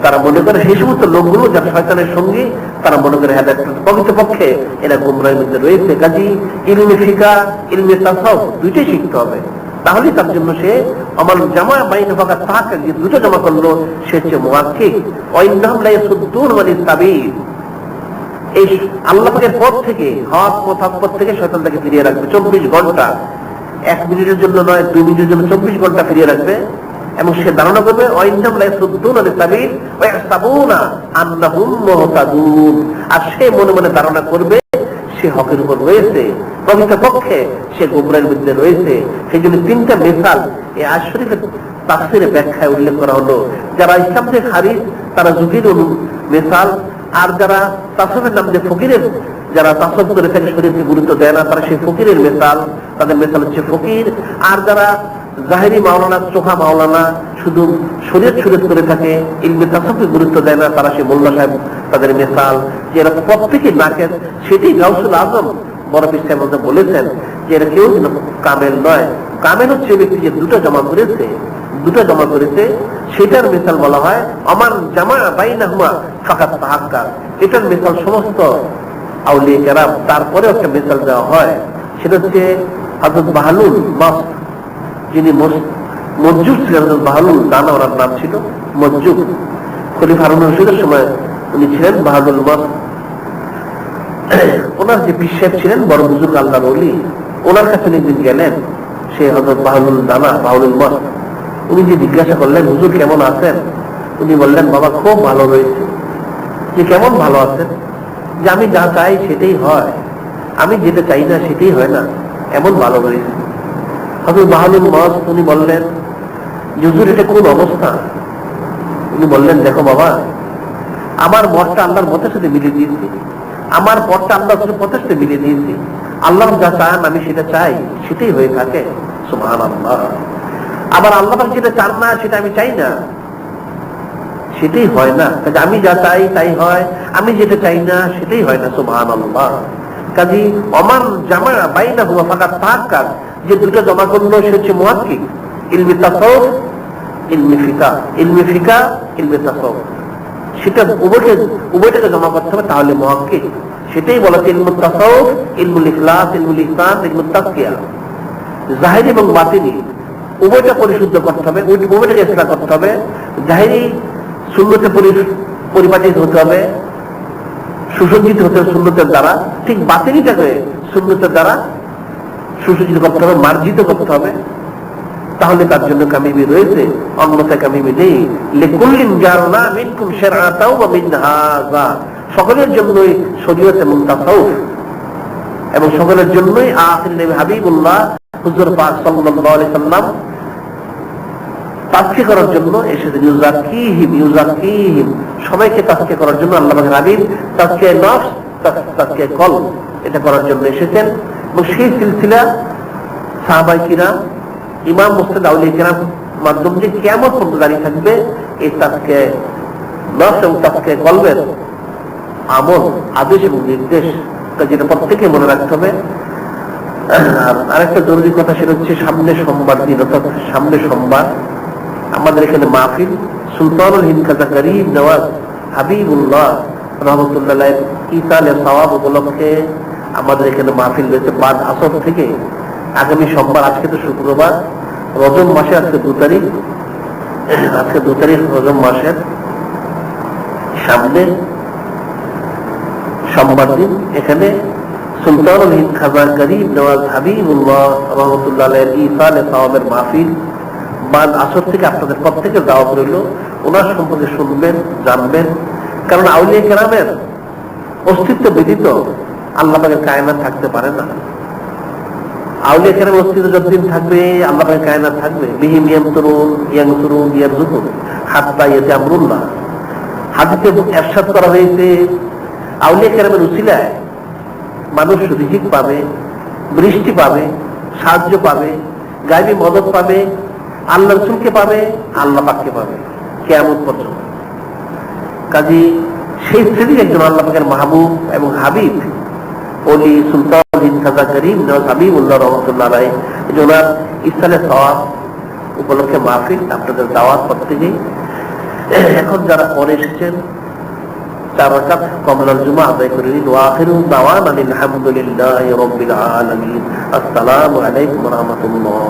তারা মনে করে সেই সমস্ত লোকগুলো যারা শয়তানের সঙ্গী, তারা মনে করে হেদায়েত প্রাপ্ত। প্রকৃতপক্ষে এরা গুমরাহের মধ্যে রয়েছে। কাজী ইলমে ফিকহ, ইলমে তাসাউফ দুইটাই শিখতে হবে, তাহলে তার জন্য সে আমার জামা বাইনা ফাঁকা তাকে যে দুটো জমা করলো, সে হচ্ছে মুওয়াক্কিক। ওয়াইন্নাহুম লা ইয়াসুদ্দুন আনিস সাবিল, এই আল্লাহ পাকের পথ থেকে, হক পথ থেকে শয়তান তাকে ফিরিয়ে রাখবে 24 ঘন্টা। 1 মিনিটের জন্য নয়, 2 মিনিটের জন্য 24 ঘন্টা ফিরিয়ে রাখবে। এবং সে ধারণা করবে ওয়াইন্নাহুম লা ইয়াসুদ্দুন আনিস সাবিল ওয়া ইয়াহসাবুনা আন্নাহুম মুহতাদুন, আর সে মনে মনে ধারণা করবে সে হকের উপর রয়েছে, প্রকৃতপক্ষে সে গুমরাহের মধ্যে রয়েছে। সেই জন্য 3টা মিসাল এই আয়াত শরীফের তাফসীরে ব্যাখ্যায় উল্লেখ করা হলো। যারা ইসলাম থেকে খারিজ তারা যুগীর মিসাল, আর যারা তাসাউফের নাম দিয়ে ফকিরের, যারা তাসাউফ করে থাকে শরীয়তকে গুরুত্ব দেয় না, তারা সেই ফকিরের মিসাল, তাদের মিসাল হচ্ছে ফকির। আর যারা জাহেরি মাওলানা, চোখা মাওলানা, শুধু শরীয়ত করে থাকে, ইলমে তাসাউফকে গুরুত্ব দেয় না, তারা সেই মোল্লা সাহেব, তাদের মিসাল। যে এরা প্রত্যেকে নাকের, সেটাই গাউসুল আজম বড় পীর সাহেব বলেছেন যে এরা কেউ কামেল নয়। কামেল হচ্ছে ব্যক্তি যে দুটো জমা করেছে, সেটার মিসাল বলা হয় আমার জামা বাইনাহুমা ফাকাত তাহাক্কা। এটার মিসাল সমস্ত আউলিয়া কেরাম, তারপরে একটা মিসাল দেওয়া হয়, সেটা হচ্ছে হযরত বাহলুল মাস্ক, যিনি মসজুদ ছিলেন। হযরত বাহলুল দানা ওনার নাম ছিল, মসজুদ। খলিফা হারুন রশিদের সময় উনি ছিলেন বাহলুল মাস্ক। ওনার যে পীর সাহেব ছিলেন বড় বুজুর্গ আল্লাহর ওলি, ওনার কাছে একদিন গেলেন সে হযরত বাহলুল দানা, বাহলুল মাস্ক। উনি যে জিজ্ঞাসা করলেন, হুজুর কেমন আছেন? উনি বললেন, বাবা খুব ভালো রয়েছে। যে কেমন ভালো আছেন? যে আমি যা চাই সেটাই হয়, আমি যেটা চাই না সেটাই হয় না, এমন ভালো রয়েছে। হযরত বাহলুল মাস্ক উনি বললেন, হুজুর এটা কোন অবস্থা? উনি বললেন, দেখো বাবা, আমার মতটা আল্লাহর মতের সাথে মিলিয়ে দিয়েছি, আমার পথটা আল্লাহর পথের সাথে মিলিয়ে দিয়েছি। আল্লাহ যা চান আমি সেটা চাই, সেটাই হয়ে থাকে। সুবহানাল্লাহ। আবার আল্লাহ যেটা চান না সেটা আমি চাই না। সেটাই হয় না। কাজে আমি যা চাই তাই হয়, আমি যেটা চাই না সেটাই হয় না। সুবহানাল্লাহ। কাজী ওমান জামা বাইনাহুমা ফাকাত তাহাক্কাক, যে দুটো জমা করলো সে হচ্ছে মুহাক্কিক। ইলমে তাসাউফ, ইলমে ফিকাহ, ইলমে ফিকাহ, ইলমে তাসাউফ, সেটা উভয়টাকে জমা করতে হবে, তাহলে মুহাক্কিক। সেটাই বলা হচ্ছে ইলমুত তাসাউফ, ইলমুল ইখলাস, ইলমুল ইহসান, ইলমুত তাসকিয়া। জাহিরি এবং বাতিনি উভয়টা পরিশুদ্ধ করতে হবে, উভয়টাকে ইসলাহ করতে হবে। জাহিরি সুন্নতে পরিপাটিত হতে হবে, সুসজ্জিত হতে হবে সুন্নতের দ্বারা, ঠিক বাতিনিটাকে সুন্নতের দ্বারা সুসজ্জিত করতে হবে, মার্জিত করতে হবে, তাহলে তার জন্য কামিয়াবি রয়েছে, অন্যথায় কামিয়াবি নেই। লিকুল্লিন জাআলনা মিনকুম শারআতাও ওয়া মিনহাজা, সকলের জন্যই শরীয়ত এবং তাসাউফ, এবং সকলের জন্যই আখির নবী হাবিবুল্লাহ হুজুর পাক সাল্লাল্লাহু আলাইহি সাল্লাম তাজকিয়া করার জন্য এসেছেন। ইউজাকিহিম, সবাইকে তাজকিয়া করার জন্য আল্লাহ পাকের হাবিব তাজকিয়া নফস, তাজকিয়া কলব, এটা করার জন্য এসেছেন। এবং সেই সিলসিলা সাহাবায়ে কিরাম, ইমাম মুজতাহিদ আউলিয়া কিরাম মাধ্যম দিয়ে কিয়ামত পর্যন্ত দাঁড়িয়ে থাকবে। এই তাজকিয়া নফস এবং তাজকিয়া কলবের আমল, আদেশ এবং নির্দেশ, যেটা প্রত্যেকে মনে রাখতে হবে। আরেকটা জরুরি কথা, সেটা হচ্ছে সামনে সোমবার দিন, অর্থাৎ সামনে সোমবার আমাদের এখানে মাহফিল সুলতানুল হিন্দ খাজা করিম নওয়াজ হাবিবুল্লাহ রহমতুল্লাহ ইসালে সওয়াব উপলক্ষে আমাদের এখানে মাহফিল রয়েছে বাদ আসর থেকে আগামী সোমবার। আজকে তো শুক্রবার, রজব মাসে আজকে 2 তারিখ, আজকে 2 তারিখ রজব মাসের সামনে সোমবার দিন এখানে সুলতানুল হিন্দ খাজা করিম নওয়াজ হাবিবুল্লাহ রহমতুল্লাহ ইসালে সওয়াবের মাহফিল বাদ আসর থেকে আপনাদের প্রত্যেকের দাওয়াত রইল। ওনার সম্পর্কে শুনবেন, জানবেন, কারণ আউলিয়া কেরামের অস্তিত্ব ব্যতীত আল্লাহ পাকের কায়নাত থাকতে পারে না। আউলিয়া কেরামের অস্তিত্ব যতদিন থাকবে আল্লাহ পাকের কায়নাত থাকবে। বিহিম ইয়ামতুরুন ইয়ানসুরুন ইয়ারযুকুন হাত্তা ইয়াতি আমরুল্লাহ। হাদিসে ইরশাদ করা হয়েছে আউলিয়া কেরামের উসিলায় মানুষ রিজিক পাবে, বৃষ্টি পাবে, সাহায্য পাবে, গায়বী মদত পাবে, আল্লাহ রাসূলকে পাবে, আল্লাহ পাককে পাবে কিয়ামত পর্যন্ত। কাজী সেই শ্রেণীর একজন আল্লাহ পাকের মাহবুব এবং হাবিব ওলি সুলতানুল হিন্দ খাজা করিম নওয়াজ হাবিবুল্লাহ রাহমাতুল্লাহ আলাইহি, ওনার ইসালে সওয়াব উপলক্ষে মাহফিল, আপনাদের দাওয়াত প্রত্যেকেই। এখন যারা পরে এসেছেন 4 রাকাত কমলাল জুমা আদায় করে নিন। ওয়া আখিরু দাওয়ানা আলহামদুলিল্লাহি রাব্বিল আলামিন। আসসালামু আলাইকুম ওয়া রাহমাতুল্লাহ।